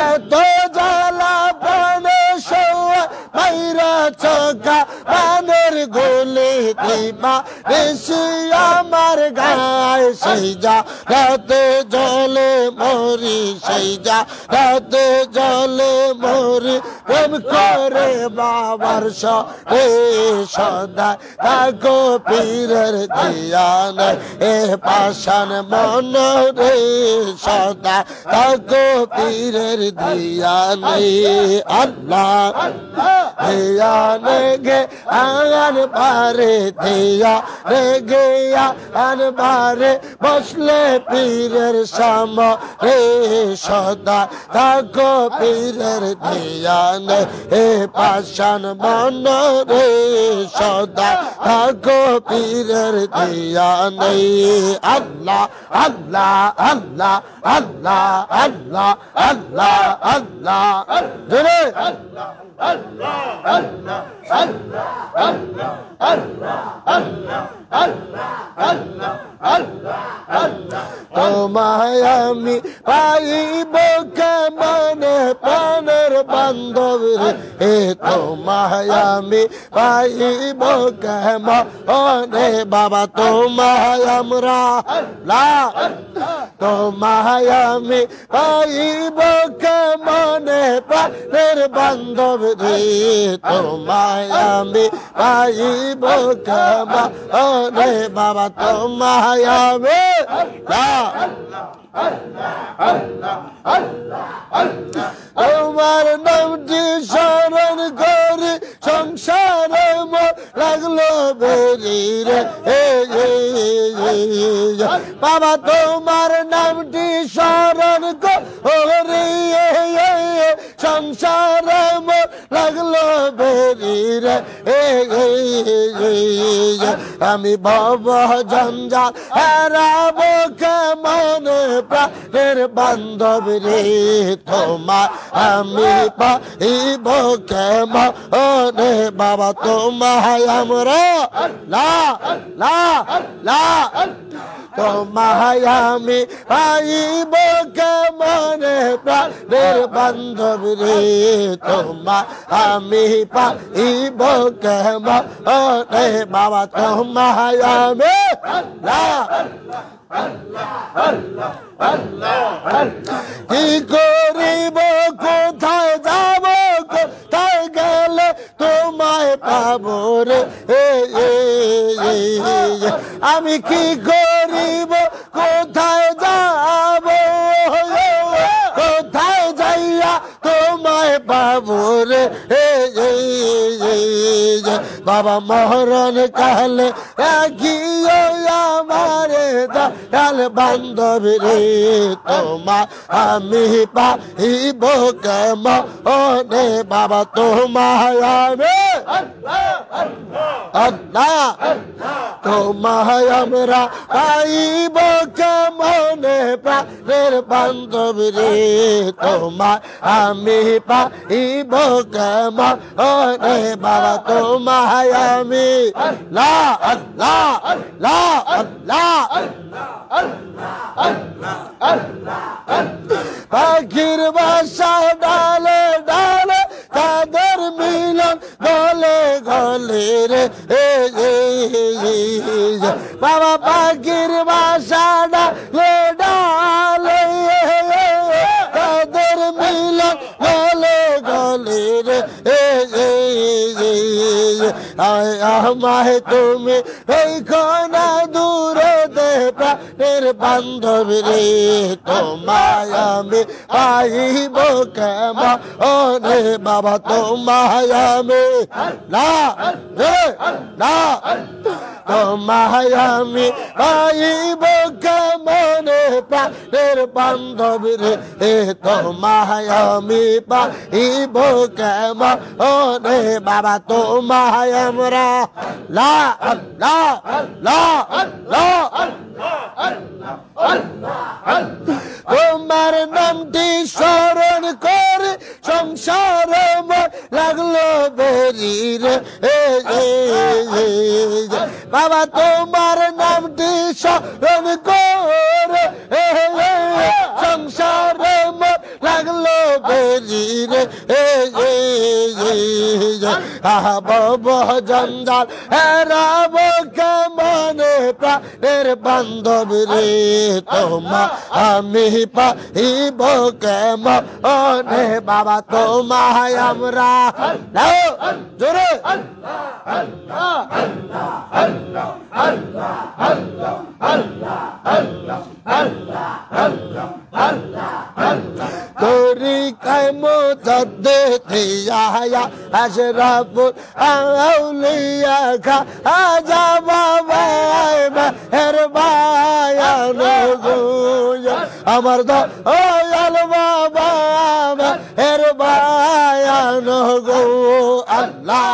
এত জ্বালা প্রাণে বৈরা চোখা কানের গুলি দিবা ঋষি আমার গায়ে সেই যা রাতে জলে মরি সেই যা রাতে জলে মরি প্রেম করে বাবার সে সদা থাকো পীরের দিয়ানে এ পাশান মনরে সদা থাকো পীরের দিয়ানে আল্লাহ দিয়ানে গে আন পারে দিয়ানে গে আন পারে বসলে পীরের সামনে সদা থাকো পীরের দিয়ানে নেই এ পাশান মন রে সদা থাকো পীরের দিয়া নেই আল্লাহ আল্লাহ আল্লাহ আল্লাহ আল্লাহ আল্লাহ আল্লাহ জোরে তোমায় আমি পাইব কেমনে প্রাণের বান্ধব রে এ তোমায় আমি পাইব কেমনে বাবা তোমায় আমরা লা তোমায় আমি পাইব কেমনে প্রাণের বান্ধব রে তোমায় আমি পাইব কেমনে বাবা তোমায় আমি তোমার নামটি স্মরণ করি সংসারে লাগলো বেরি রে বাবা তোমার নামটি স্মরণ করি সংসারে লাগলো বেরি রে আমি ভব জঞ্জাল হারাবো কেমনে প্রাণের বান্ধব রে তোমার আমি পাইব কেমনে বাবা তোমায় আমরা লা লা লা তোমায় আমি পাইব কেমনে প্রাণের বান্ধব রে তোমায় আমি পাইব কেমনে বাবা তোমায় আমি লা কি করিব কোথায় যাব কোথায় গেলে তোমায় পাবো রে আমি কি করিব কোথায় যাব কোথায় যাইয়া তোমায় পাবো রে বাবা মরণ কালে রাখিও আমারে দয়াল বান্ধব রে তোমার আমি পাইব কেমনে বাবা তোমায় আমি আল্লাহ তোমায় আমরা পাইব কেমনে প্রাণের বান্ধব রে তোমায় আমি পাইব কেমনে বাবা তোমায় আমি লা লা লা লা পাখির বাসা ডালে ডালে তাদের মিলন গলে গলে রে বাবা পাখির বাসা ডালে ডালে তাদের মিলন গলে গলে রে আমায় তুমি এই কোনা দূরে দে প্রাণের বান্ধব রে তোমায় আমি পাইব কেমনে বাবা তোমায় আমি না না তোমায় আমি পাইব কেমনে প্রাণের বান্ধব রে তোমায় আমি পাইব কেমনে বাবা তোমায় আমরা লা লা লা লা তোমার নামটি স্মরণ করে সংসারে লাগলো বেরি রে বাবা তোমার নামটি স্মরণ করে সংসারে লাগলো বেরি রে আহব জঞ্জাল হেরাব কেমনে প্রাণের বান্ধব রে তোমা আমি পাইব কেমনে বাবা তোমায় আমরা জোরে তোরি কায়মো জদ্দে থিয়া আশরাফুল আউলিয়া খা আজা বাবা মেহরবান গো আমার দয়াল বাবা মেহরবানো গো আল্লাহ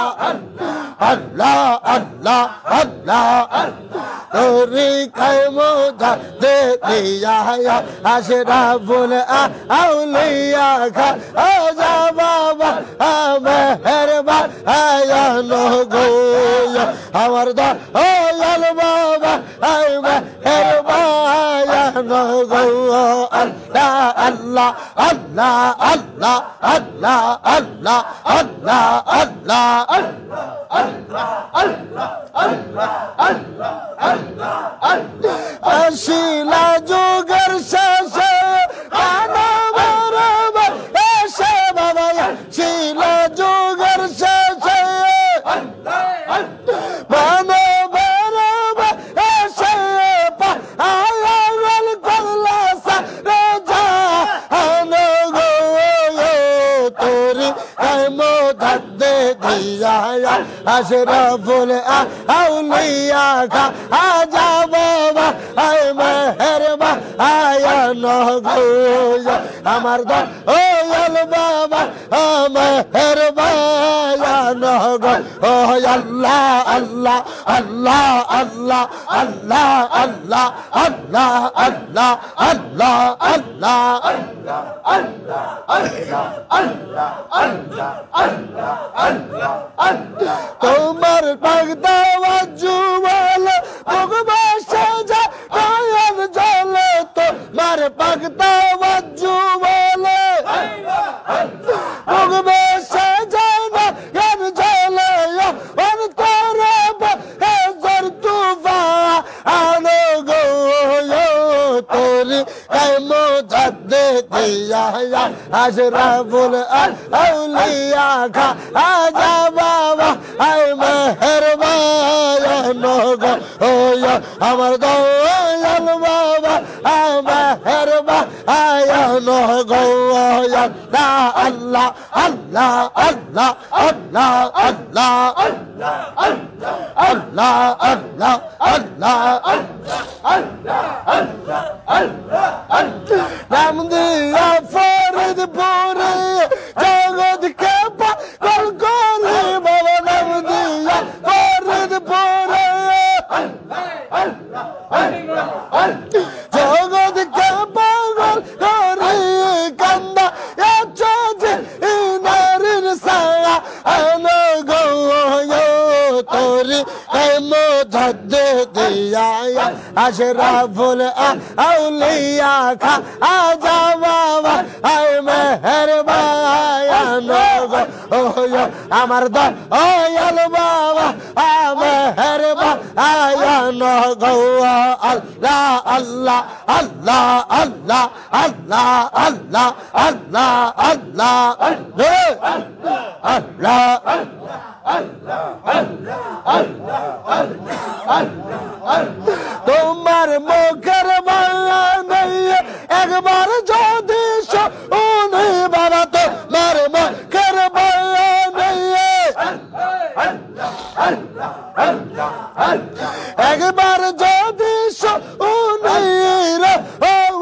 আল্লাহ আল্লাহ আল্লাহ তোরি কায়মো দে দিয়া আশরাফুল আউলিয়া খা আজা বাবা মেহরবানো গো আমার দয়াল বাবা মেহরবানো গো আল্লাহ আল্লাহ আল্লাহ আল্লাহ আল্লাহ আল্লাহ আল্লাহ আল্লাহ আসিলা যুগের শেষে মানবের এসে বাবা আসিলা যুগের শেষে মানবের এসে আয়াল করলা সারে জাহানো গো তোরি মোদে দিয়া আশরাফুল আউলিয়া খা আজা বাবা আয় মেহরবানো গো আমার দয়াল বাবা মেহরবানো গো ও আল্লাহ আল্লাহ আল্লাহ আল্লাহ আল্লাহ আল্লাহ আল্লাহ আল্লাহ আল্লাহ আল্লাহ তোমার পাগদাওয়া জুয়াল ভগবাসা যা নয়ন জলে তোমার পাগদাওয়া জুয়াল ভগবাসা যা নয়ন জলে অন্তরে বেজর তুফা আনো গো তোরি কায়মো জাদে দিয়া আশরাফুল আউলিয়া খা আজা বাবা আয় মেহরবানো গো আমার দয়াল বাবা আয় মেহরবানো গো আল্লাহ আল্লাহ আল্লাহ আল্লাহ আল্লাহ আল্লাহ আল্লাহ আল্লাহ নাম দিয়া ফরিদপুরে জগৎ কে পাগল করে বাবা নাম দিয়া ফরিদপুরে জগৎ কে পাগল করে কান্দা এচে ইনারির সায়া আনো গো তোরি মোদে দিয়া আশরাফুল আউলিয়া খা আজা বাবা আয় মেহরবানো গো আমার দয়াল বাবা মেহরবানো গো আল্লাহ আল্লাহ আল্লাহ আল্লাহ আল্লাহ আল্লাহ আল্লাহ আল্লাহ তোমার মুখের বাংলা নেই একবার যদি শুনি বাবা তোমার মুখের বাংলা নেই একবার যদি শুনি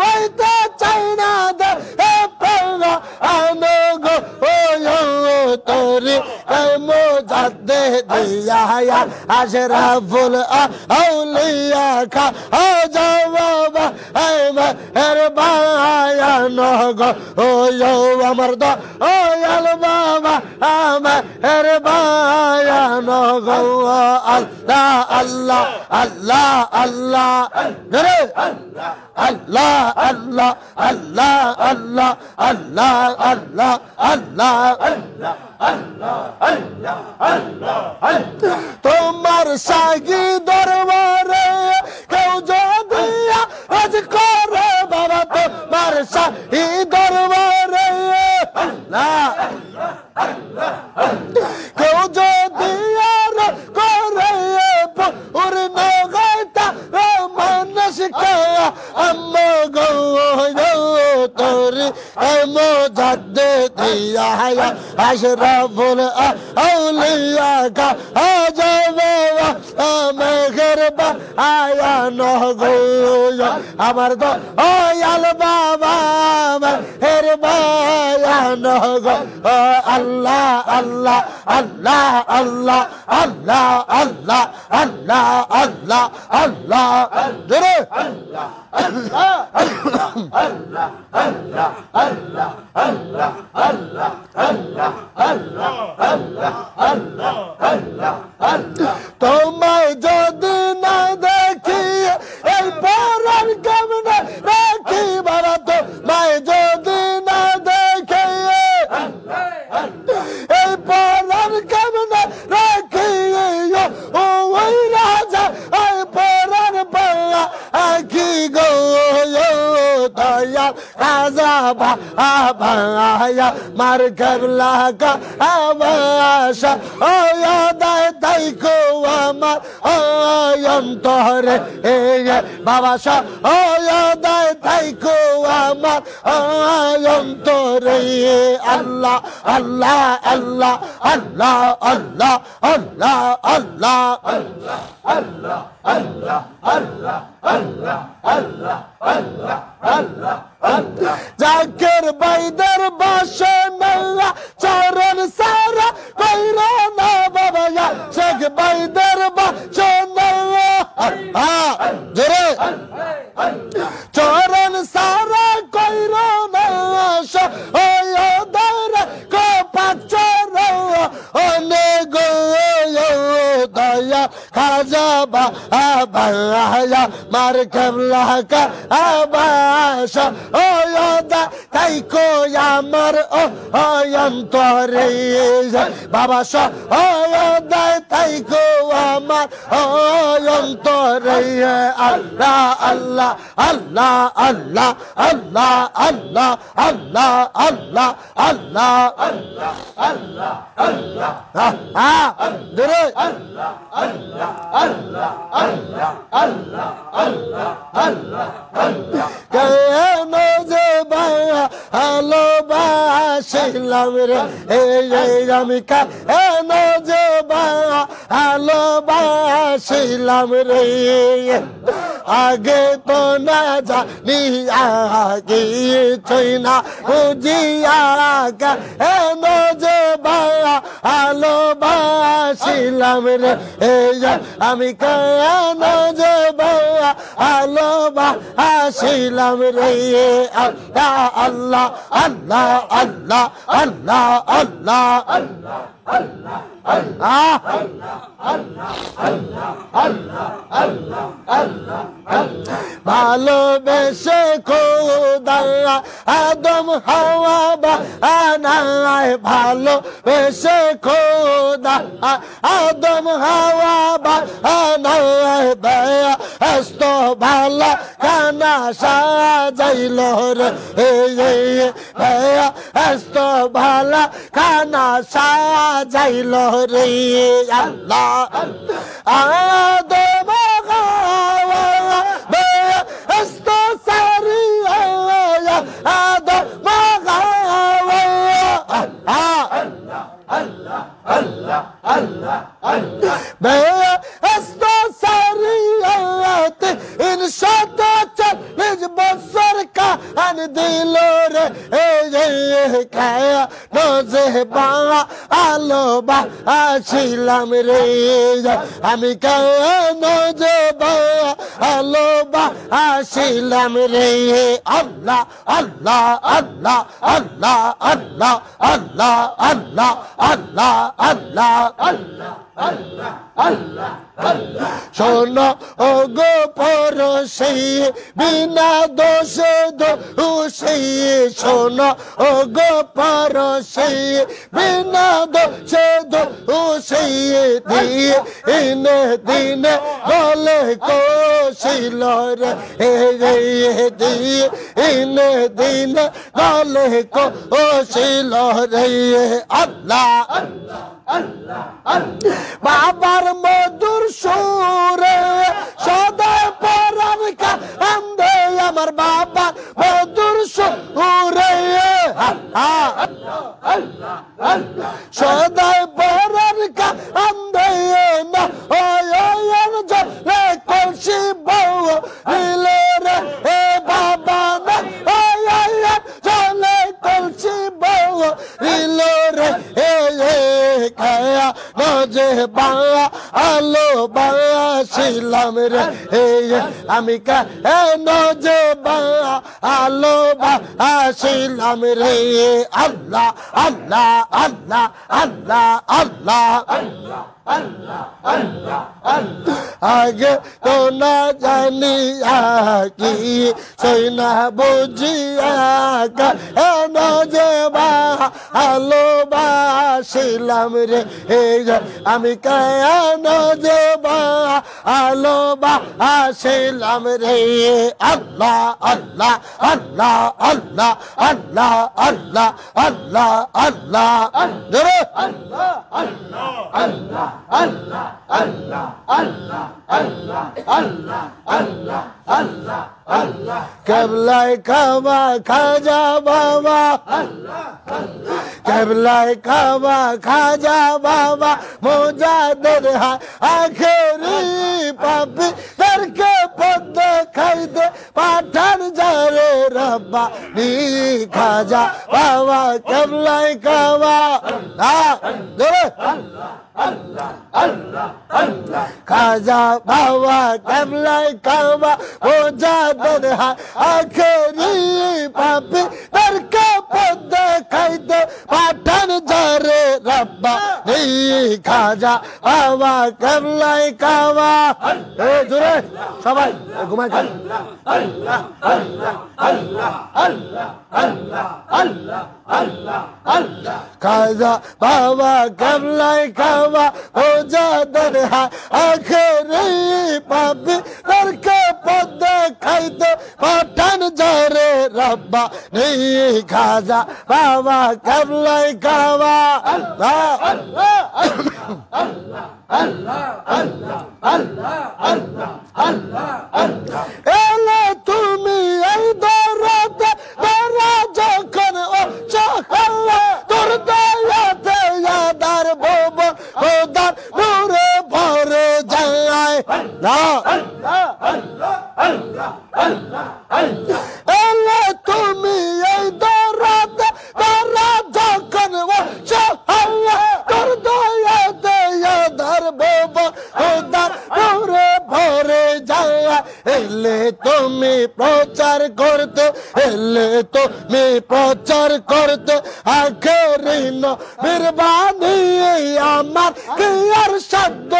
হইতে চাই না দে আনো গো তোরি মোদে দিয়া আশরাফুল আউলিয়া খা আজা বাবা আয় মেহরবানো গো আমার দয়াল বাবা মেহরবানো গো আল্লাহ আল্লাহ আল্লাহ আল্লাহ আল্লাহ আল্লাহ আল্লাহ আল্লাহ আল্লাহ আল্লাহ আল্লাহ তোমার সাগি দরবারে কেউ যদি আজ করে বাবা তোমার সাগি দরবারে কেউ যদি আর করে পূর্ণ গাইতা মানুষ আম্মা গো তোরি মোদে দিয়া আশরাফুল আউলিয়া খা আজা বাবা মেহরবানো গো আমার দয়াল বাবা তোমার বায়ান গো আল্লাহ আল্লাহ আল্লাহ আল্লাহ আল্লাহ আল্লাহ আল্লাহ আল্লাহ আল্লাহ জোরে তোমায় যদি না দেখি এই পরাণ কেমনে রাখি বাবা তোমায় যদি না দেখি এই পরাণ কেমনে রাখি ওই রাজা এই পরাণ পায়া আখি গো দয়া রাজা ভায়া মার করলা কা আবাসা দায় তাই কো আমার অন্তরে বাবা দায় তাই কো আমার অন্তরে আল্লাহ আল্লাহ আল্লাহ আল্লাহ আল্লাহ আল্লাহ আল্লাহ আল্লাহ আল্লাহ আল্লাহ আল্লাহ আল্লাহ আল্লাহ আল্লাহ আল্লাহ জাকের বাইদের বাসে না চরণ সারা কইরা না বাবা শেখ বাইদের বাসে না জোরে চরণ সারা কইরা না সদর কো পাচর অনেক দয়া খাজা বায়া মার কেবলা কা আবাসা দা তাই কো আমার অন্তরে বাবা দা তাই কো আমার অন্তরে আল্লাহ আল্লাহ আল্লাহ আল্লাহ আল্লাহ আল্লাহ আল্লাহ আল্লাহ আল্লাহ আল্লাহ আল্লাহ আল্লাহ দূরে আল্লাহ আল্লাহ আল্লাহ আল্লাহ আল্লাহ আল্লাহ আল্লাহ আল্লাহ কেন যে ভালোবাসিলাম রে এই আমি কেন যে ভালোবাসিলাম রে আগে তো না জানি আগে চই না বুঝিয়া কেন যে ভালোবাসিলাম রে আমি কেন যে ভালোবাসিলাম রে আল্লাহ আল্লাহ আল্লাহ আল্লাহ আল্লাহ আল্লাহ আল্লাহ আল্লাহ আল্লাহ আল্লাহ আল্লাহ আল্লাহ আল্লাহ ভালোবেসে খোদা আদম হাওয়া বানায় ভালোবেসে খোদা আদম হাওয়া বানায় ব্যস্ত ভালো কানা সাজাইল রে ব্যস্ত ভালো কানা সাজাইল রে আল্লাহ আদম হাওয়া ব্যস্ত সারিয়া আদম হাওয়া আল্লাহ আল্লাহ আল্লাহ আল্লাহ আল্লাহ ব্যস্ত সারিয়াতে ইনশাত 40 বছর কান দিল রে খায়া নজে আলো আসিলাম রে আমি কেন যে আলো আসিলাম রে আল্লাহ আল্লাহ আল্লাহ আল্লাহ আল্লাহ আল্লাহ আল্লাহ আল্লাহ আল্লাহ আল্লাহ আল্লাহ আল্লাহ আল্লাহ শোনো ও গো পরশি বিনা দোষে দোষী শোনো ও গো পরশি বিনা দোষে দোষী দিনে দিনে বলে কোশিল রে দিনে দিনে বলে কোশিল রে আল্লাহ আল্লাহ আল্লাহ আল্লাহ বাবার মধুর সুরে সদাই পরাণ কান্দে আমার বাবা মধুর সুরে সদাই পরাণ কান্দে না রে কলসি বউ রে বাবা না চলে যে ভালোবাসিলাম রে আমি কেন যে ভালোবাসিলাম রে আল্লাহ আল্লাহ আল্লাহ আল্লাহ আল্লাহ আগে তো না জানিয়া কি সইনা বুঝিয়া কেন যে ভালোবাসিলাম রে আমি কেন যে ভালোবাসিলাম রে আল্লাহ আল্লাহ আল্লাহ আল্লাহ আল্লাহ আল্লাহ আল্লাহ আল্লাহ আল্লাহ আল্লাহ আল্লাহ আল্লাহ আল্লাহ আল্লাহ আল্লাহ আল্লাহ আল্লাহ কেবলায় খাওয়া খাজা বাবা কেবলায় খাওয়া খাজা বাবা মুজাদ্দিদ আখেরি পাপি করকে পদ খাইতে পাঠান যারে রব্বা নি খাজা বাবা কেবলায় খাওয়া খাজা বাবা কেবলায় খাওয়া মুজাদ্দিদ আখেরি পাপি করকে পদ খাইতে পাঠান যারে রব্বা নি খাজা বাবা কেবলায় খাওয়া জোরে সবাই ঘুমাই খান আল্লাহ আল্লাহ আল্লাহ আল্লাহ আল্লাহ আল্লাহ আল্লাহ আল্লাহ খাজা বাবা কেবলায় খাওয়া মুজাদ্দিদ আখেরি পাপি করকে পদ খাইতে পাঠান যারে রব্বা নি খাজা বাবা কেবলায় খাওয়া আল্লাহ আল্লাহ আল্লাহ আল্লাহ আল্লাহ আল্লাহ আল্লাহ আল্লাহ আল্লাহ এলে তুমি এই দরাতে দরা যখন ও চাহলা তোর দয়াতে ইয়াদার বব খোদার নূরে ভরে যায় আল্লাহ আল্লাহ আল্লাহ আল্লাহ আল্লাহ আল্লাহ এলে তুমি এই দরাতে দরা যখন ও চাহলা তোর দয়াতে ইয়াদার বব খোদার নূরে ভরে যায় এলে তুমি প্রচার করতে এলে তুমি প্রচার করতে আখেরি নবীর বাণী আমার কি আর শব্দ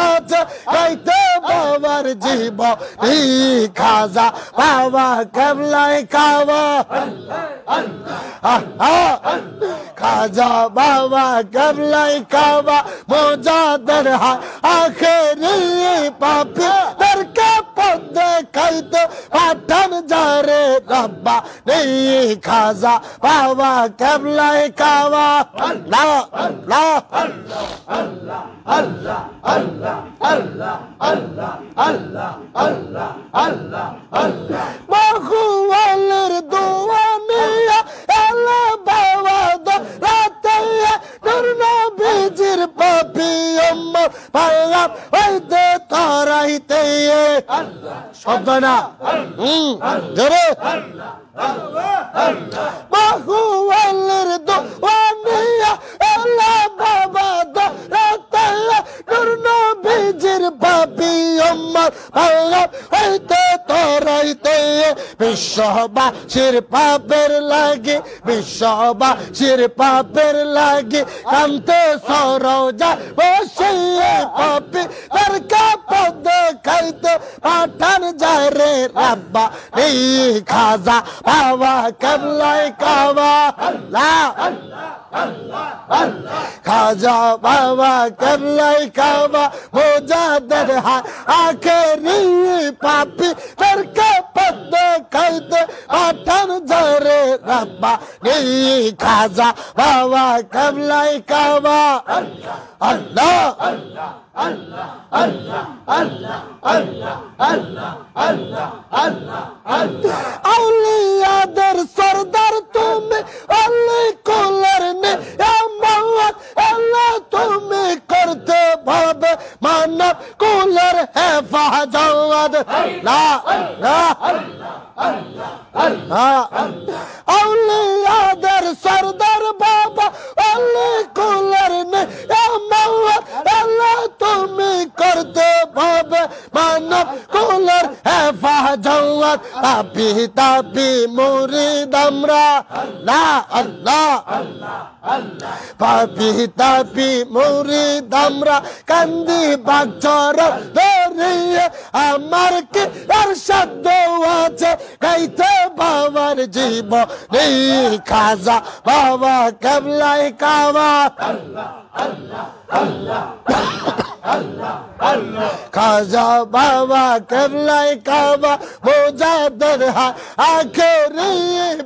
আছে গাইতে বাবার জীবনী খাজা বাবা কেবলায় খাওয়া খাজা বাবা কেবলায় খাওয়া মুজাদ্দিদ আখেরি পাপি করকে পদ খাইতে পাঠান যারে রব্বা নি খাজা বাবা কেবলায় খাওয়া আল্লাহ আল্লাহ আল্লাহ আল্লাহ আল্লাহ আল্লাহ আল্লাহ আল্লাহ আল্লাহ আল্লাহ আল্লাহ আল্লাহ মখওয়ালের দোয়া নিয়া আল্লাহ বাবা রাতে নূর নবীজির পাপি উম্মত পাগল হইতে তারাইতে আল্লাহ শব্দ না জোরে মখওয়ালের দোয়া নিয়া আল্লাহ বাবা রাতে নূর নবীজির পাপি উম্মত পাগল হইতে তারাইতে বিশ্ববাসীর পাপের লাগি বিশ্ববাসীর পাপের লাগি কান্তে সরোজা বসে পাপি করকে পদ খাইতে পাঠান যারে রব্বা নি খাজা বাবা কেবলায় খাওয়া আল্লাহ খাজা বাবা কেবলায় খাওয়া মুজাদ্দিদ আখেরি পাপি করকে পদ খাইতে পাঠান যারে রব্বা নি খাজা বাবা কেবলায় খাওয়া আল্লাহ আল্লাহ আল্লাহ আল্লাহ আল্লাহ আল্লাহ আল্লাহ আল্লাহ আল্লাহ আল্লাহ আউলিয়াদের সরদার তুমি আল্লাহ কুলের নিয়ামত আল্লাহ তুমি করতে ভাবে মানব কুলের হেফাজত লা আল্লাহ আল্লাহ আল্লাহ আউলিয়াদের সরদার বাবা আল্লাহ কুলের নিয়ামত দেওয়ার পাপি তাপি মুরিদ আমরা আল্লাহ আল্লাহ পাপি তাপি মুরিদ আমরা কান্দি বাগচর ধরিয়ে আমার কি আর শব্দ আছে গাইতে বাবার জীবনী খাজা বাবা কেবলাই কাবা খাজা বাবা কেবলাই কাবা মোজাদ্দের আখেরি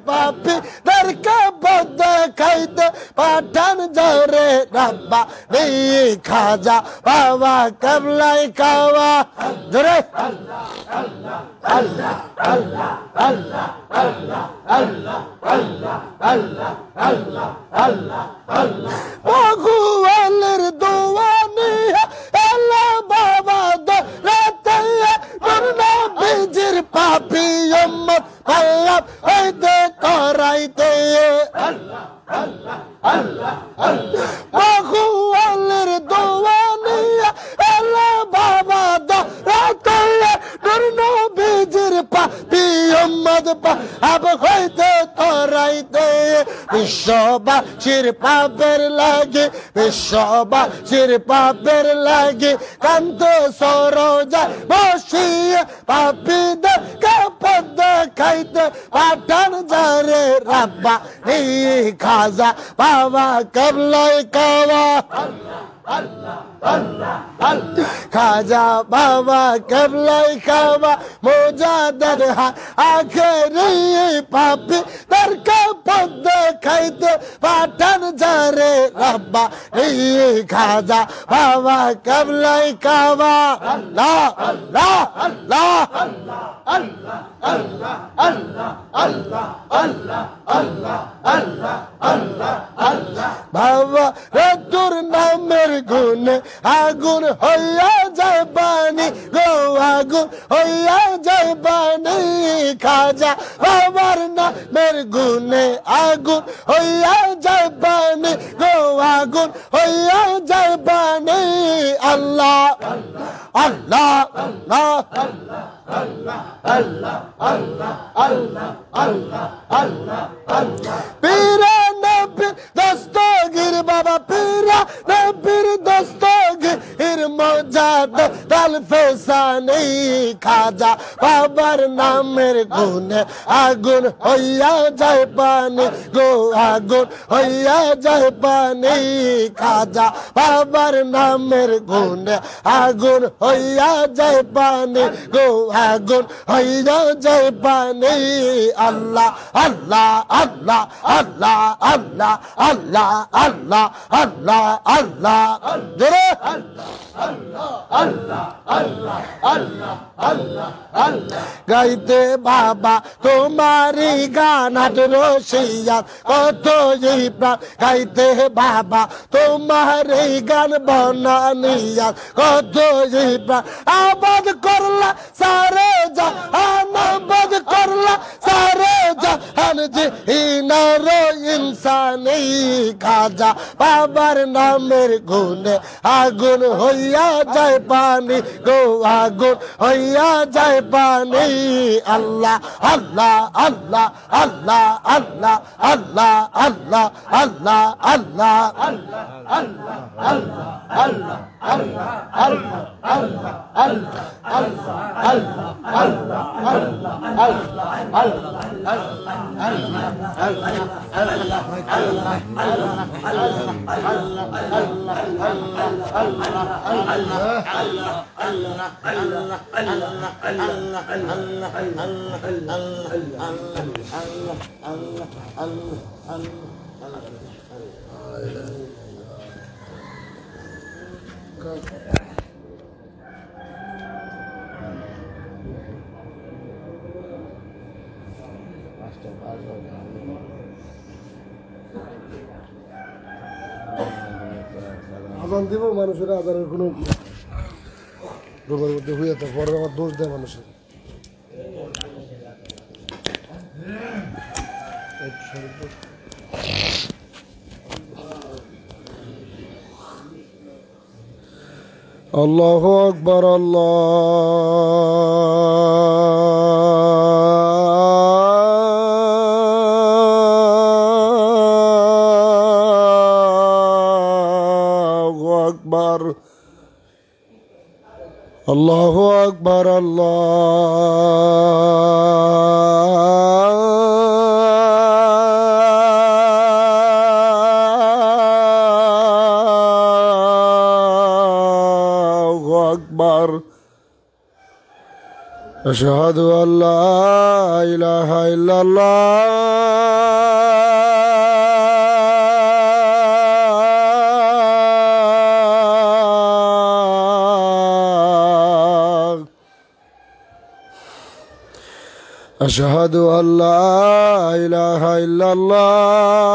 পাপি দরকা বদ খাইতে পাঠান জরে রাব্বা নি খাজা বাবা কেবলাই কাবা জরে ভগবানের দোয়া নিয়ে এলা বাবা দরাতে করনা বিজির পাপি উম্মত পাল্লাপ হইতে করাইতে ভগবানের দোয়া নিয়ে এলা বাবা দরাতে করনা বিজির পাপি উম্মত পাপ হইতে করাইতে বিশ্ববাসীর পাপের লাগে বিশ্ববাসীর পাপের লাগে কান্ত সরোজা বসিয়ে পাপীদের কাপদ খাইতে পাঠান যারে রাব্বা নি খাজা বাবা কেবলাই কাবা খাজা বাবা কেবলাই কাবা মোজাদ্দের আখেরি পাপি দরকা পদ খাইতে পাঠান যারে রাব্বা নি খাজা বাবা কেবলাই কাবা আল্লাহ আল্লাহ আল্লাহ আল্লাহ আল্লাহ আল্লাহ আল্লাহ আল্লাহ আল্লাহ আল্লাহ আল্লাহ আল্লাহ বাবা রে তোর নামের গুণে আগুন হইয়া যায় পানি গো আগুন হইয়া যায় পানি খাজা বাবার নামের গুণে আগুন হইয়া যায় পানি গো আগুন হইয়া যায় পানি আল্লাহ আল্লাহ আল্লাহ আল্লাহ আল্লাহ আল্লাহ আল্লাহ আল্লাহ আল্লাহ আল্লাহ পীরা নবীর দস্তগীর বাবা পীরা নবীর দস্তগীর মোজাদ্দের দাল ফেসানি খাজা বাবার নামের গুণে আগুন হইয়া যায় পানি গো আগুন হইয়া যায় পানি খাজা বাবার নামের গুণে আগুন হইয়া যায় পানি গো আগুন হইয়া যায় পানি আল্লাহ আল্লাহ আল্লাহ আল্লাহ আল্লাহ আল্লাহ আল্লাহ আল্লাহ আল্লাহ জোরে গাইতে বাবা তোমারি গান রসিয়া কত প্রাণ গাইতে বাবা তোমারি গান বনানিয়া কত প্রাণ আবাদ করলা সারে জাহান আবাদ করলা সারে জাহান জি ইনার ইনসানি খাজা বাবার নামের গুণে আগুন হইয়া যায় পানি গো আগুন হইয়া যায় পানি আল্লাহ আল্লাহ আল্লাহ আল্লাহ আল্লাহ আল্লাহ আল্লাহ আল্লাহ আল্লাহ আল্লাহ আল্লাহ আল্লাহ আল্লাহ আল্লাহ আল্লাহ আল্লাহ আল্লাহ আল্লাহ আল্লাহ আজান দিব মানুষের আজানের কোনো রোগের মধ্যে হইয়া থাকে পরে আবার দোষ দেয় মানুষের আল্লাহু আকবার আল্লাহ আল্লাহু আকবার আল্লাহু আকবার আশহাদু আল্লা ইলাহা ইল্লাল্লাহ আশহাদু আল্লা ইলাহা ইল্লাল্লাহ